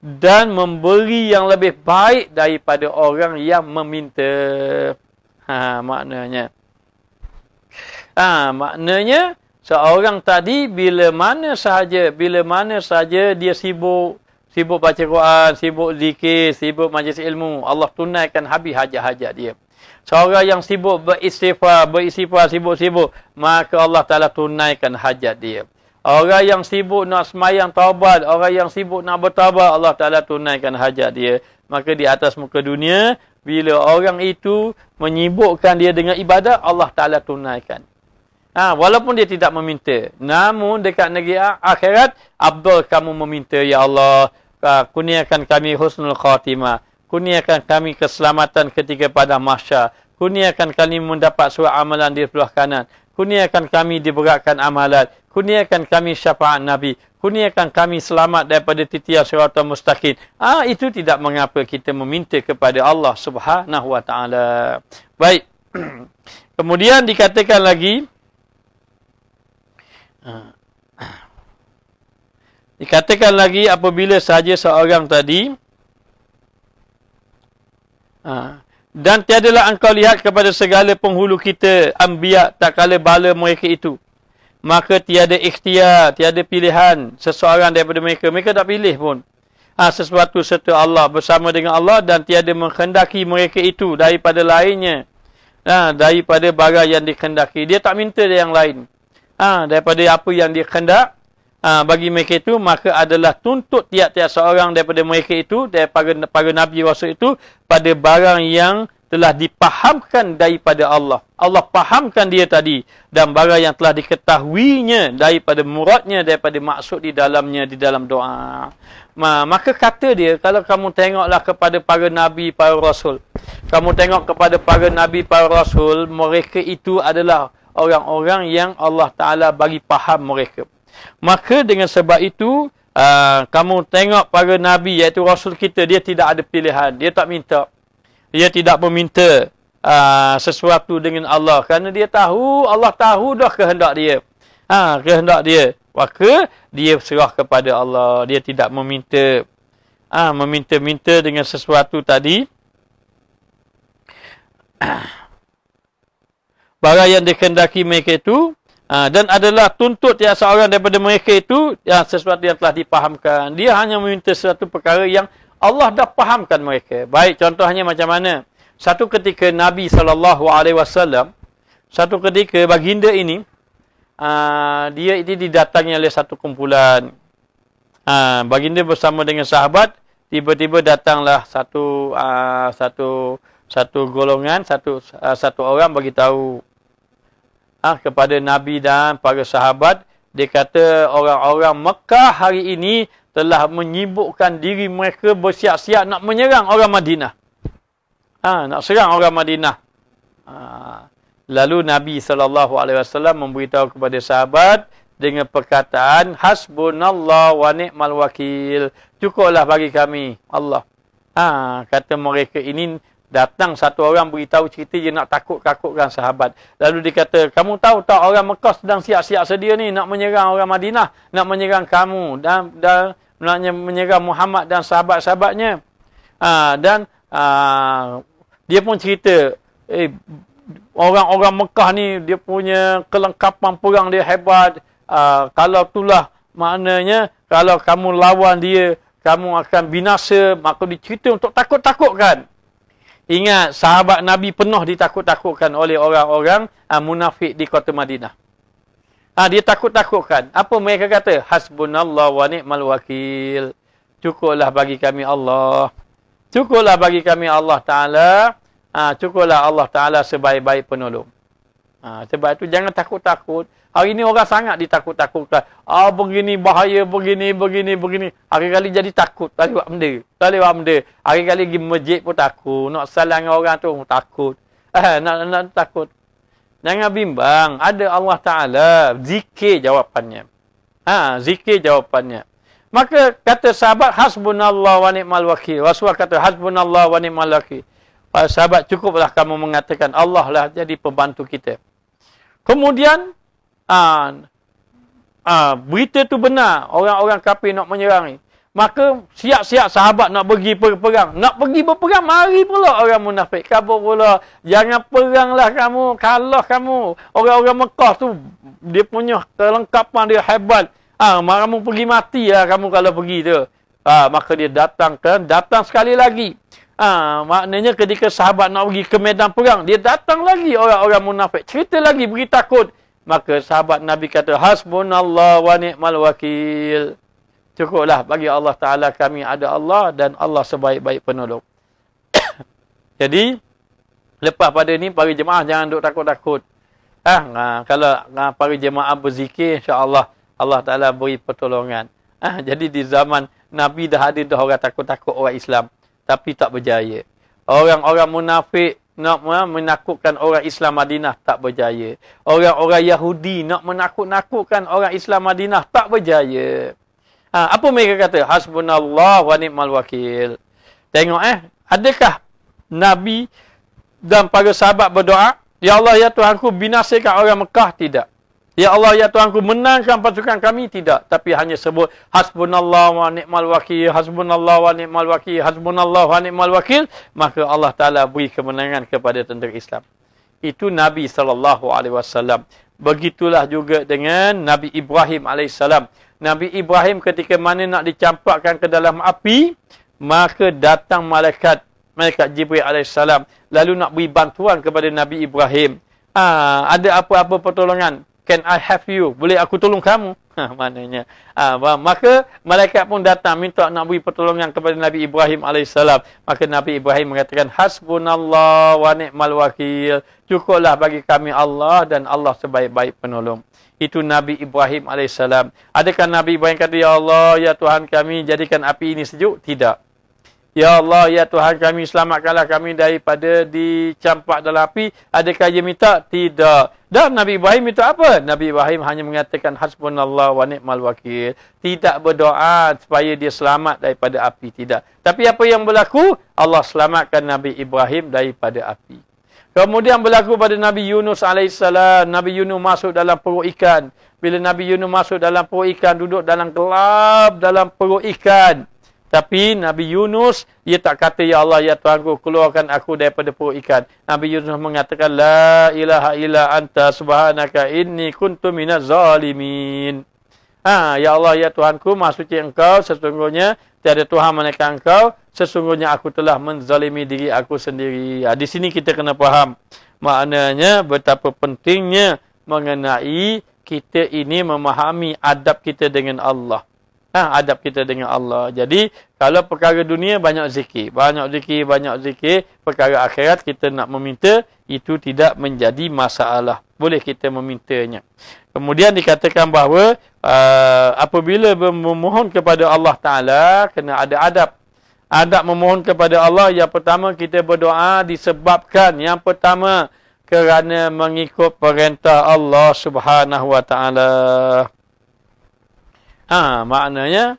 dan memberi yang lebih baik daripada orang yang meminta. Maknanya seorang tadi bila mana sahaja dia sibuk baca Quran, sibuk zikir, sibuk majlis ilmu, Allah tunaikan habis hajat-hajat dia. Seorang yang sibuk beristighfar, sibuk-sibuk, maka Allah Ta'ala tunaikan hajat dia. Orang yang sibuk nak semayang taubat, orang yang sibuk nak bertaubat, Allah Ta'ala tunaikan hajat dia. Maka di atas muka dunia, bila orang itu menyibukkan dia dengan ibadat, Allah Ta'ala tunaikan. Walaupun dia tidak meminta. Namun dekat negeri akhirat, afdal kamu meminta, ya Allah, kurniakan kami husnul khatimah. Kurniakan kami keselamatan ketika pada mahsyar. Kurniakan kami mendapat surat amalan di sebelah kanan. Kurniakan kami diberatkan amalan. Kurniakan kami syafaat Nabi. Kurniakan kami selamat daripada titian siratal mustaqim. Itu tidak mengapa kita meminta kepada Allah Subhanahu Wa Taala. Baik. Kemudian dikatakan lagi, apabila sahaja seorang tadi dan tiadalah engkau lihat kepada segala penghulu kita, anbiya, tak kala bala mereka itu, maka tiada ikhtiar, tiada pilihan seseorang daripada mereka. Mereka tak pilih pun sesuatu serta Allah, bersama dengan Allah, dan tiada menghendaki mereka itu daripada lainnya, daripada barang yang dikhendaki. Dia tak minta dari yang lain daripada apa yang dia hendak bagi mereka itu. Maka adalah tuntut tiap-tiap seorang daripada mereka itu, daripada para Nabi Rasul itu, pada barang yang telah dipahamkan daripada Allah. Allah pahamkan dia tadi, dan barang yang telah diketahuinya daripada muradnya, daripada maksud di dalamnya, di dalam doa. Maka kata dia, kalau kamu tengoklah kepada para Nabi, para Rasul, kamu tengok kepada para Nabi, para Rasul, mereka itu adalah orang-orang yang Allah Ta'ala bagi faham mereka. Maka dengan sebab itu, kamu tengok para Nabi, iaitu Rasul kita, dia tidak ada pilihan. Dia tak minta. Dia tidak meminta sesuatu dengan Allah. Kerana dia tahu, Allah tahu dah kehendak dia. Kehendak dia. Maka dia serah kepada Allah. Dia tidak meminta. Meminta-minta dengan sesuatu tadi. Barang yang dikehendaki mereka itu, dan adalah tuntut yang seorang daripada mereka itu, sesuatu yang telah dipahamkan. Dia hanya meminta sesuatu perkara yang Allah dah pahamkan mereka. Baik, contohnya macam mana? Satu ketika Nabi SAW, satu ketika baginda ini, dia ini didatangi oleh satu kumpulan. Baginda bersama dengan sahabat, tiba-tiba datanglah satu golongan, satu orang bagi tahu kepada Nabi dan para sahabat. Dia kata orang-orang Mekah hari ini telah menyibukkan diri mereka bersiap-siap nak menyerang orang Madinah. Nak serang orang Madinah. Lalu Nabi SAW memberitahu kepada sahabat dengan perkataan hasbunallah wa ni'mal wakil. Cukuplah bagi kami Allah. Kata mereka ini datang satu orang beritahu cerita dia nak takut-takutkan sahabat. Lalu dia kata, kamu tahu tak orang Mekah sedang siap-siap sedia ni nak menyerang orang Madinah, nak menyerang kamu dan nak menyerang Muhammad dan sahabat-sahabatnya. Dia pun cerita, orang-orang Mekah ni dia punya kelengkapan perang dia hebat. Kalau itulah maknanya kalau kamu lawan dia, kamu akan binasa. Maka dicerita untuk takut-takutkan. Ingat, sahabat Nabi penuh ditakut-takutkan oleh orang-orang munafik di kota Madinah. Dia takut-takutkan. Apa mereka kata? Hasbunallah wa ni'mal wakil. Cukuplah bagi kami Allah. Cukuplah bagi kami Allah Ta'ala. Cukuplah Allah Ta'ala sebaik-baik penolong. Sebab itu jangan takut-takut. Hari ini orang sangat ditakut-takutkan. Begini bahaya, begini. Hari-kali jadi takut. Tak lewat benda. Hari-kali pergi masjid pun takut. Nak salam dengan orang tu takut. Nak takut. Jangan bimbang. Ada Allah Ta'ala. Zikir jawapannya. Zikir jawapannya. Maka kata sahabat, hasbunallah wa ni'mal wakil. Rasulullah kata, hasbunallah wa ni'mal wakil. Sahabat, cukuplah kamu mengatakan Allah lah jadi pembantu kita. Kemudian, berita tu benar. Orang-orang kafir nak menyerang ni. Maka siap-siap sahabat nak pergi berperang. Nak pergi berperang, mari pula orang munafik. Kabur pula. Jangan peranglah kamu. Kalah kamu. Orang-orang Mekah tu, dia punya kelengkapan dia hebat. Kamu pergi mati lah kamu kalau pergi tu. Maka dia datang sekali lagi. Maknanya ketika sahabat nak pergi ke medan perang, dia datang lagi orang-orang munafik. Cerita lagi, beri takut. Maka sahabat Nabi kata, hasbunallah wa ni'mal wakil. Cukuplah bagi Allah Ta'ala kami ada Allah dan Allah sebaik-baik penolong. Jadi, lepas pada ni, para jemaah jangan duk takut-takut. Kalau para jemaah berzikir, insya-Allah Allah Ta'ala beri pertolongan. Jadi di zaman Nabi dah ada dah orang takut-takut orang Islam. Tapi tak berjaya. Orang-orang munafik nak menakutkan orang Islam Madinah, tak berjaya. Orang-orang Yahudi nak menakut-nakutkan orang Islam Madinah, tak berjaya. Apa mereka kata? Hasbunallah wa ni'mal wakil. Tengok adakah Nabi dan para sahabat berdoa, ya Allah ya Tuhanku binasakan orang Mekah? Tidak. Ya Allah ya Tuhanku menangkan pasukan kami? Tidak. Tapi hanya sebut hasbunallah wa ni'mal wakil, hasbunallah wa ni'mal wakil, hasbunallah wa ni'mal wakil. Maka Allah Ta'ala beri kemenangan kepada tentera Islam. Itu Nabi SAW. Begitulah juga dengan Nabi Ibrahim AS. Nabi Ibrahim ketika mana nak dicampakkan ke dalam api, maka datang malaikat Jibril AS. Lalu nak beri bantuan kepada Nabi Ibrahim. Ada apa-apa pertolongan? Can I have you? Boleh aku tolong kamu? Maknanya. Maka malaikat pun datang minta nak beri pertolongan kepada Nabi Ibrahim AS. Maka Nabi Ibrahim mengatakan, hasbunallah wa ni'mal wakil. Cukuplah bagi kami Allah dan Allah sebaik-baik penolong. Itu Nabi Ibrahim AS. Adakah Nabi Ibrahim kata, ya Allah, ya Tuhan kami, jadikan api ini sejuk? Tidak. Ya Allah, ya Tuhan kami, selamatkanlah kami daripada dicampak dalam api. Adakah dia minta? Tidak. Dan Nabi Ibrahim minta apa? Nabi Ibrahim hanya mengatakan hasbunallah wa ni'mal wakil. Tidak berdoa supaya dia selamat daripada api. Tidak. Tapi apa yang berlaku? Allah selamatkan Nabi Ibrahim daripada api. Kemudian berlaku pada Nabi Yunus AS. Nabi Yunus masuk dalam perut ikan. Bila Nabi Yunus masuk dalam perut ikan, duduk dalam gelap dalam perut ikan. Tapi Nabi Yunus, dia tak kata, ya Allah, ya Tuhanku, keluarkan aku daripada perut ikan. Nabi Yunus mengatakan, la ilaha illa anta subhanaka inni kuntu minaz zalimin. Ya Allah, ya Tuhanku, maha suci engkau, sesungguhnya tiada Tuhan melainkan engkau, sesungguhnya aku telah menzalimi diri aku sendiri. Di sini kita kena faham. Maknanya betapa pentingnya mengenai kita ini memahami adab kita dengan Allah. Adab kita dengan Allah. Jadi, kalau perkara dunia, banyak zikir. Banyak zikir. Perkara akhirat, kita nak meminta, itu tidak menjadi masalah. Boleh kita memintanya. Kemudian dikatakan bahawa, apabila memohon kepada Allah Ta'ala, kena ada adab. Adab memohon kepada Allah, yang pertama, kita berdoa disebabkan. Yang pertama, kerana mengikut perintah Allah Subhanahu wa taala. Maknanya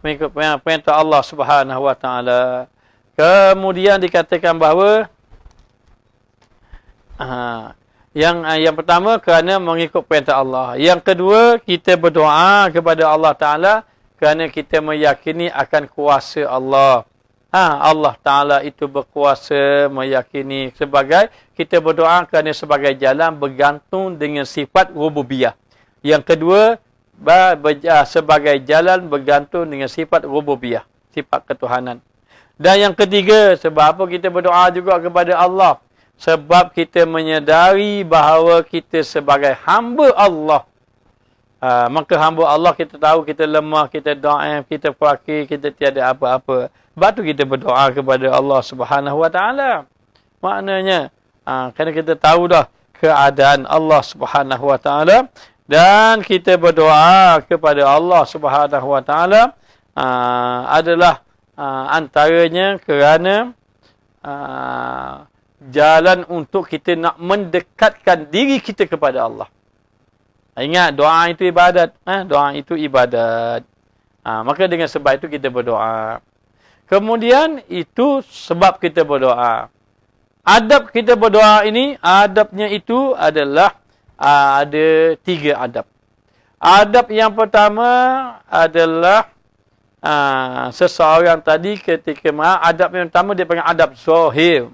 mengikut perintah Allah Subhanahu wa taala. Kemudian dikatakan bahawa yang pertama kerana mengikut perintah Allah. Yang kedua, kita berdoa kepada Allah Taala kerana kita meyakini akan kuasa Allah. Allah Taala itu berkuasa, meyakini sebagai kita berdoa kerana sebagai jalan bergantung dengan sifat rububiyah. Yang kedua, sebagai jalan bergantung dengan sifat rububiyah, sifat ketuhanan. Dan yang ketiga, sebab apa kita berdoa juga kepada Allah? Sebab kita menyedari bahawa kita sebagai hamba Allah. Maka hamba Allah kita tahu kita lemah, kita dhaif, kita fakir, kita tiada apa-apa. Sebab tu kita berdoa kepada Allah Subhanahu wa taala. Maknanya, kerana kita tahu dah keadaan Allah Subhanahu wa taala dan kita berdoa kepada Allah Subhanahu wa taala adalah antaranya kerana jalan untuk kita nak mendekatkan diri kita kepada Allah. Ingat, doa itu ibadat. Doa itu ibadat. Maka dengan sebab itu kita berdoa. Kemudian itu sebab kita berdoa. Adab kita berdoa ini, adabnya itu adalah ada 3 adab. Adab yang pertama adalah seseorang tadi ketika adab yang pertama dia panggil adab zahir.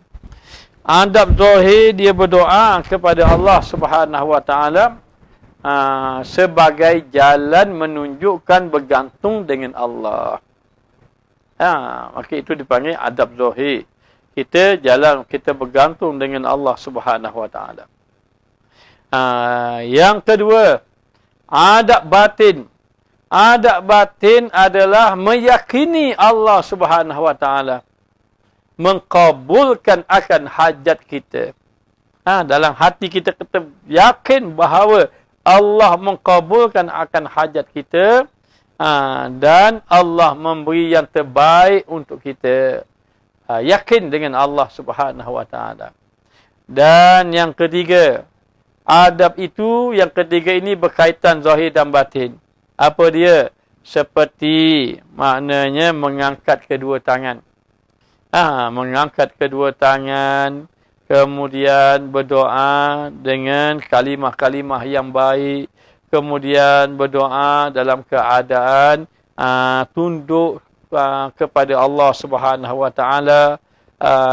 Adab zahir dia berdoa kepada Allah Subhanahu wa taala sebagai jalan menunjukkan bergantung dengan Allah. Maka itu dipanggil adab zahir. Kita bergantung dengan Allah Subhanahu wa taala. Yang kedua, adab batin. Adab batin adalah meyakini Allah Subhanahu wa taala mengkabulkan akan hajat kita. Dalam hati kita yakin bahawa Allah mengkabulkan akan hajat kita dan Allah memberi yang terbaik untuk kita. Yakin dengan Allah Subhanahu wa taala. Dan yang ketiga, adab itu yang ketiga ini berkaitan zahir dan batin. Apa dia? Seperti maknanya mengangkat kedua tangan. Mengangkat kedua tangan, kemudian berdoa dengan kalimah-kalimah yang baik, kemudian berdoa dalam keadaan tunduk kepada Allah Subhanahu wa taala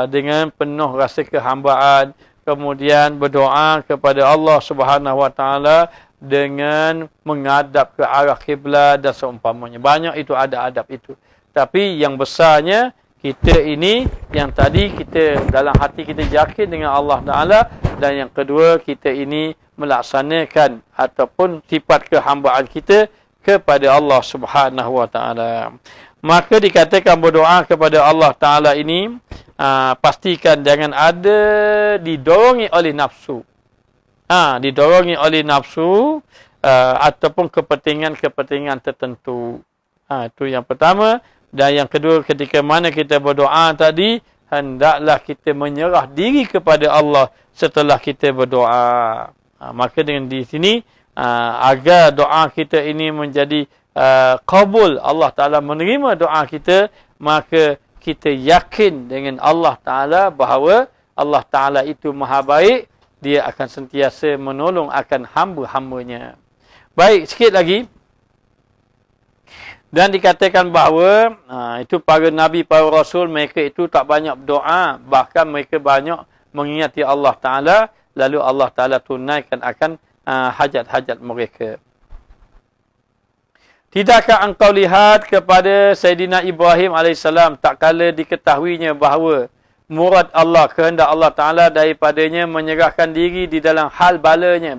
dengan penuh rasa kehambaan, kemudian berdoa kepada Allah Subhanahu wa taala dengan menghadap ke arah kiblat dan seumpamanya. Banyak itu ada adab itu. Tapi yang besarnya kita ini yang tadi kita dalam hati kita yakin dengan Allah Taala, dan yang kedua kita ini melaksanakan ataupun sifat kehambaan kita kepada Allah Subhanahu wa taala. Maka dikatakan berdoa kepada Allah Taala ini pastikan jangan ada didorongi oleh nafsu. Didorongi oleh nafsu ataupun kepentingan-kepentingan tertentu. Itu yang pertama. Dan yang kedua, ketika mana kita berdoa tadi, hendaklah kita menyerah diri kepada Allah setelah kita berdoa. Maka dengan di sini, agar doa kita ini menjadi kabul, Allah Ta'ala menerima doa kita, maka kita yakin dengan Allah Ta'ala bahawa Allah Ta'ala itu maha baik, dia akan sentiasa menolong akan hamba-hambanya. Baik, sikit lagi. Dan dikatakan bahawa itu para Nabi, para Rasul, mereka itu tak banyak berdoa. Bahkan mereka banyak mengingati Allah Ta'ala. Lalu Allah Ta'ala tunaikan akan hajat-hajat mereka. Tidakkah engkau lihat kepada Sayyidina Ibrahim AS tak kala diketahuinya bahawa murad Allah, kehendak Allah Ta'ala daripadanya menyerahkan diri di dalam hal balanya,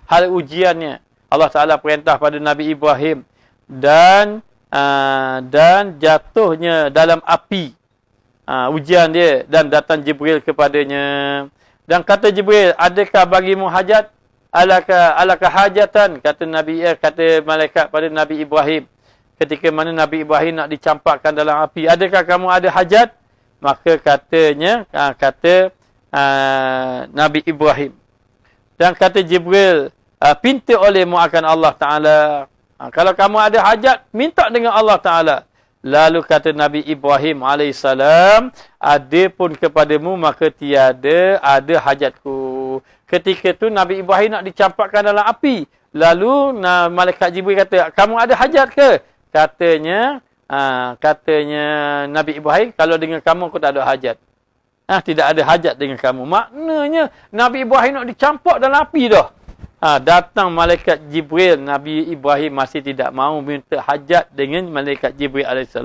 hal ujiannya. Allah Ta'ala perintah pada Nabi Ibrahim. Dan jatuhnya dalam api ujian dia, dan datang Jibril kepadanya dan kata Jibril, adakah bagimu hajat? Alakah hajatan? Kata malaikat pada Nabi Ibrahim ketika mana Nabi Ibrahim nak dicampakkan dalam api, adakah kamu ada hajat? Maka katanya, kata Nabi Ibrahim. Dan kata Jibril, pinta olehmu akan Allah Ta'ala. Kalau kamu ada hajat, minta dengan Allah Ta'ala. Lalu kata Nabi Ibrahim AS, ada pun kepadamu maka tiada ada hajatku. Ketika tu Nabi Ibrahim nak dicampakkan dalam api. Lalu malaikat Jibril kata, kamu ada hajat ke? Katanya Nabi Ibrahim, kalau dengan kamu aku tak ada hajat. Tidak ada hajat dengan kamu. Maknanya Nabi Ibrahim nak dicampak dalam api dah. Datang malaikat Jibril, Nabi Ibrahim masih tidak mahu minta hajat dengan malaikat Jibril AS.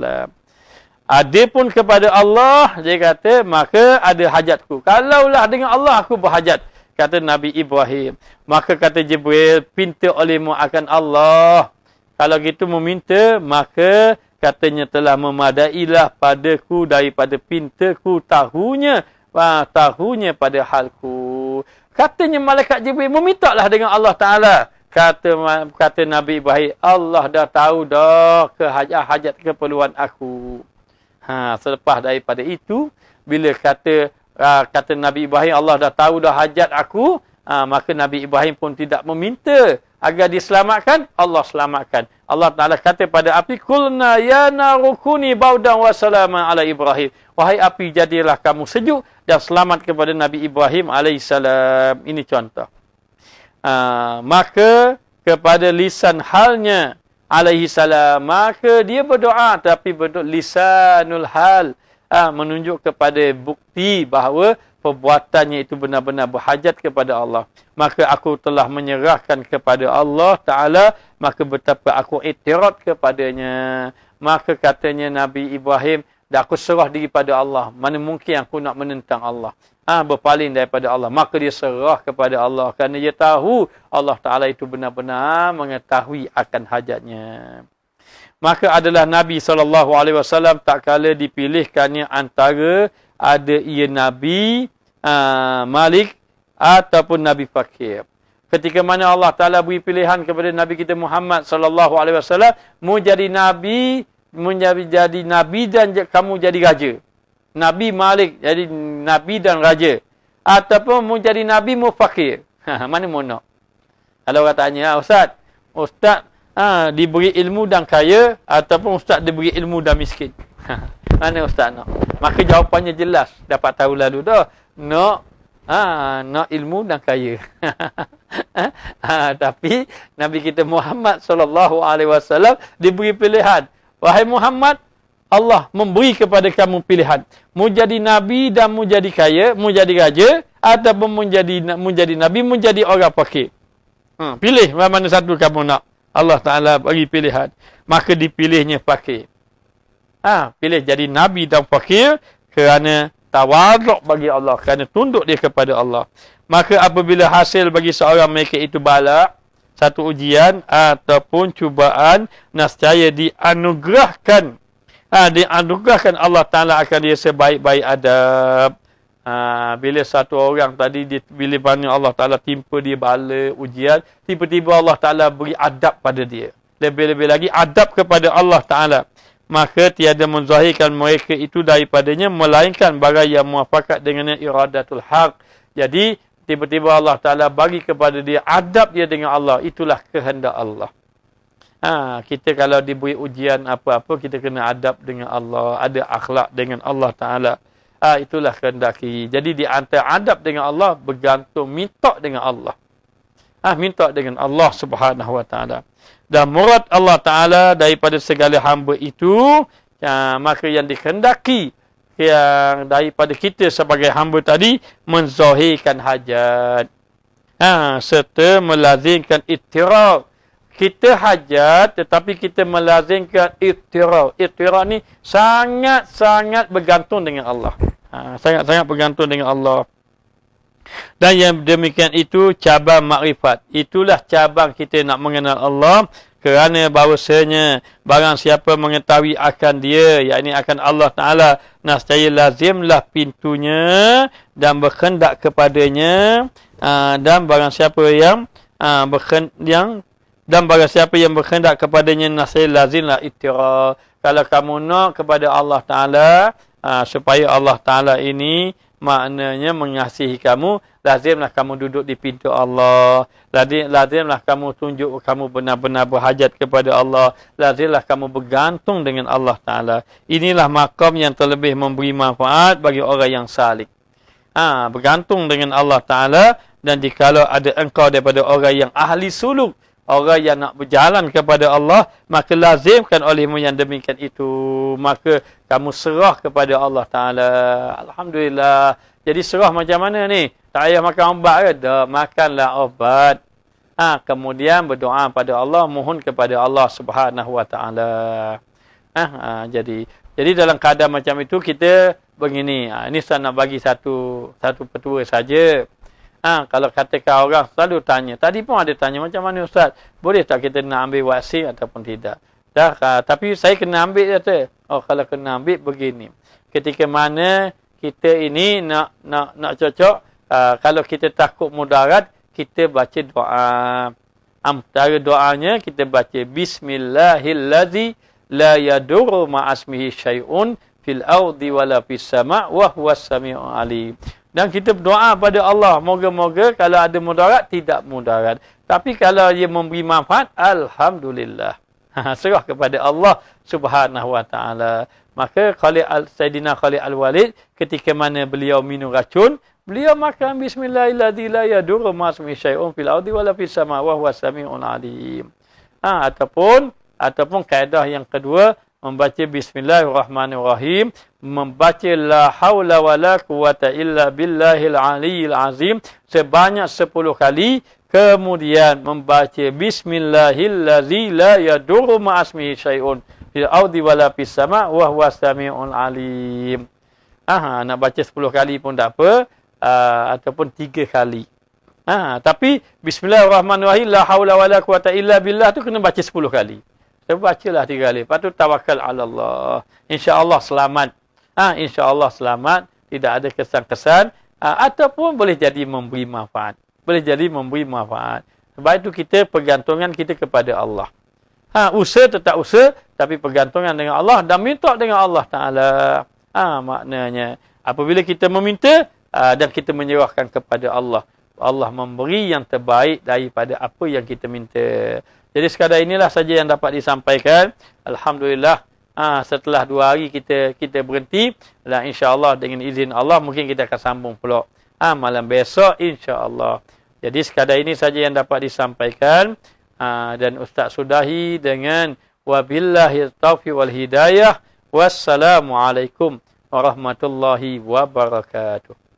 Adapun kepada Allah, dia kata, maka ada hajatku. Kalaulah dengan Allah aku berhajat, kata Nabi Ibrahim. Maka kata Jibril, pinta olehmu akan Allah. Kalau gitu meminta, maka katanya telah memadailah padaku daripada pintaku tahunya pada halku. Katanya malaikat Jibril, memintalah dengan Allah Ta'ala. Kata Nabi Ibrahim, Allah dah tahu dah hajat keperluan aku. Selepas daripada itu, bila kata Nabi Ibrahim, Allah dah tahu dah hajat aku, maka Nabi Ibrahim pun tidak meminta agar diselamatkan, Allah selamatkan. Allah Ta'ala kata pada api, Kulna ya narukuni baudan wa salaman ala Ibrahim. Wahai api, jadilah kamu sejuk dan selamat kepada Nabi Ibrahim AS. Ini contoh. Maka kepada lisan halnya AS, maka dia berdoa, tapi berdoa lisanul hal. Menunjuk kepada bukti bahawa perbuatannya itu benar-benar berhajat kepada Allah. Maka aku telah menyerahkan kepada Allah Ta'ala, maka betapa aku iktirad kepadanya. Maka katanya Nabi Ibrahim, dah aku serah diri pada Allah. Mana mungkin aku nak menentang Allah. Berpaling daripada Allah. Maka dia serah kepada Allah. Kerana dia tahu Allah Ta'ala itu benar-benar mengetahui akan hajatnya. Maka adalah Nabi SAW tak kala dipilihkannya antara ada ia Nabi Malik ataupun Nabi Fakir. Ketika mana Allah Ta'ala beri pilihan kepada Nabi kita Muhammad SAW, mu jadi Nabi dan kamu jadi raja. Nabi Malik jadi Nabi dan raja. Ataupun mu jadi Nabi mu fakir. Mana mu nak? Kalau orang tanya, Ustaz diberi ilmu dan kaya ataupun Ustaz diberi ilmu dan miskin? Mana Ustaz nak? Maka jawapannya jelas. Dapat tahu lalu dah. Nak ilmu dan kaya. Tapi Nabi kita Muhammad SAW diberi pilihan. Wahai Muhammad, Allah memberi kepada kamu pilihan. Mu jadi Nabi dan mu jadi kaya, mu jadi raja, ataupun mu jadi Nabi, mu jadi orang fakir. Pilih mana satu kamu nak. Allah Ta'ala bagi pilihan. Maka dipilihnya fakir. Pilih jadi Nabi dan fakir kerana tawaduk bagi Allah, kerana tunduk dia kepada Allah. Maka apabila hasil bagi seorang mereka itu bala, satu ujian ataupun cubaan, nescaya dianugerahkan Allah Ta'ala akan dia sebaik-baik adab. Bila satu orang tadi, bila mana Allah Ta'ala timpa dia bala, ujian, tiba-tiba Allah Ta'ala beri adab pada dia. Lebih-lebih lagi adab kepada Allah Ta'ala. Maka tiada menzahirkan mereka itu daripadanya, melainkan barang yang muafakat dengannya iradatul haq. Jadi, tiba-tiba Allah Ta'ala bagi kepada dia, adab dia dengan Allah. Itulah kehendak Allah. Kita kalau diberi ujian apa-apa, kita kena adab dengan Allah. Ada akhlak dengan Allah Ta'ala. Itulah kehendaki. Jadi, di antara adab dengan Allah, bergantung minta dengan Allah. Minta dengan Allah Subhanahu Wa Ta'ala. Dan murad Allah Ta'ala daripada segala hamba itu, maka yang dikehendaki yang daripada kita sebagai hamba tadi, menzahirkan hajat. Serta melazimkan iktiraf. Kita hajat, tetapi kita melazimkan iktiraf. Iktiraf ni sangat-sangat bergantung dengan Allah. Sangat-sangat bergantung dengan Allah. Dan yang demikian itu cabang makrifat. Itulah cabang kita nak mengenal Allah. Kerana bahawasanya barang siapa mengetahui akan dia, yakni akan Allah Ta'ala, nescaya lazimlah pintunya dan berkendak kepadanya. Dan barang siapa yang berkendak kepadanya, nescaya lazimlah iktiraf. Kalau kamu nak kepada Allah Ta'ala, supaya Allah Ta'ala ini maknanya mengasihi kamu, lazimlah kamu duduk di pintu Allah. Lazimlah kamu tunjuk kamu benar-benar berhajat kepada Allah. Lazimlah kamu bergantung dengan Allah Ta'ala. Inilah makam yang terlebih memberi manfaat bagi orang yang salik. Bergantung dengan Allah Ta'ala. Dan jikalau ada engkau daripada orang yang ahli suluk, orang yang nak berjalan kepada Allah, maka lazimkan olehmu yang demikian itu. Maka kamu serah kepada Allah Ta'ala. Alhamdulillah. Jadi serah macam mana ni? Tak payah makan ubat ke? Tak, makanlah ubat. Kemudian berdoa pada Allah, mohon kepada Allah Subhanahu Wa Ta'ala. Jadi dalam keadaan macam itu kita begini. Ini saya nak bagi satu petua saja. Kalau katakan orang selalu tanya, tadi pun ada tanya, macam mana Ustaz? Boleh tak kita nak ambil vaksin ataupun tidak? Tapi saya kena ambil kata. Kalau kena ambil begini. Ketika mana kita ini nak cocok, kalau kita takut mudarat, kita baca doa. Antara doanya kita baca Bismillahillazi la yadurru ma'asmihi syai'un fil ardi wala fis sama' wa huwas sami'ul alim. Dan kita berdoa pada Allah, moga-moga kalau ada mudarat, tidak mudarat. Tapi kalau dia memberi manfaat, alhamdulillah. Serah kepada Allah Subhanahu Wa Ta'ala. Maka Sayyidina Khalid Al-Walid, ketika mana beliau minum racun, beliau makan Bismillahirrahmanirrahim la yadurru ma'asmihi syai'un fil ardi wala fis sama' wa huwas sami'ul alim. Ataupun kaedah yang kedua, membaca Bismillahirrahmanirrahim, membaca la haula wala quwata illa billahil aliyyil azim sebanyak 10 kali, kemudian membaca Bismillahillazi la yadurru ma'asmihi syai'un fil ardi wala fis sama' wa huwas sami'ul alim. Nak baca 10 kali pun tak apa, ataupun 3 kali. Tapi Bismillahirrahmanirrahim la haula wala quwata illa billah tu kena baca 10 kali. Bacalah 3 kali. Lepas tu tawakal ala Allah. InsyaAllah selamat. InsyaAllah selamat. Tidak ada kesan-kesan. Ataupun boleh jadi memberi manfaat. Boleh jadi memberi manfaat. Sebab itu kita pergantungan kita kepada Allah. Usaha tetap usaha. Tapi pergantungan dengan Allah. Dan minta dengan Allah Ta'ala. Maknanya. Apabila kita meminta. Dan kita menyerahkan kepada Allah. Allah memberi yang terbaik daripada apa yang kita minta. Jadi sekadar inilah saja yang dapat disampaikan. Alhamdulillah, setelah 2 hari kita berhenti. Dan insya-Allah dengan izin Allah mungkin kita akan sambung pula malam besok insya-Allah. Jadi sekadar ini saja yang dapat disampaikan. Dan Ustaz sudahi dengan wabillahi taufiq wal hidayah. Wassalamualaikum warahmatullahi wabarakatuh.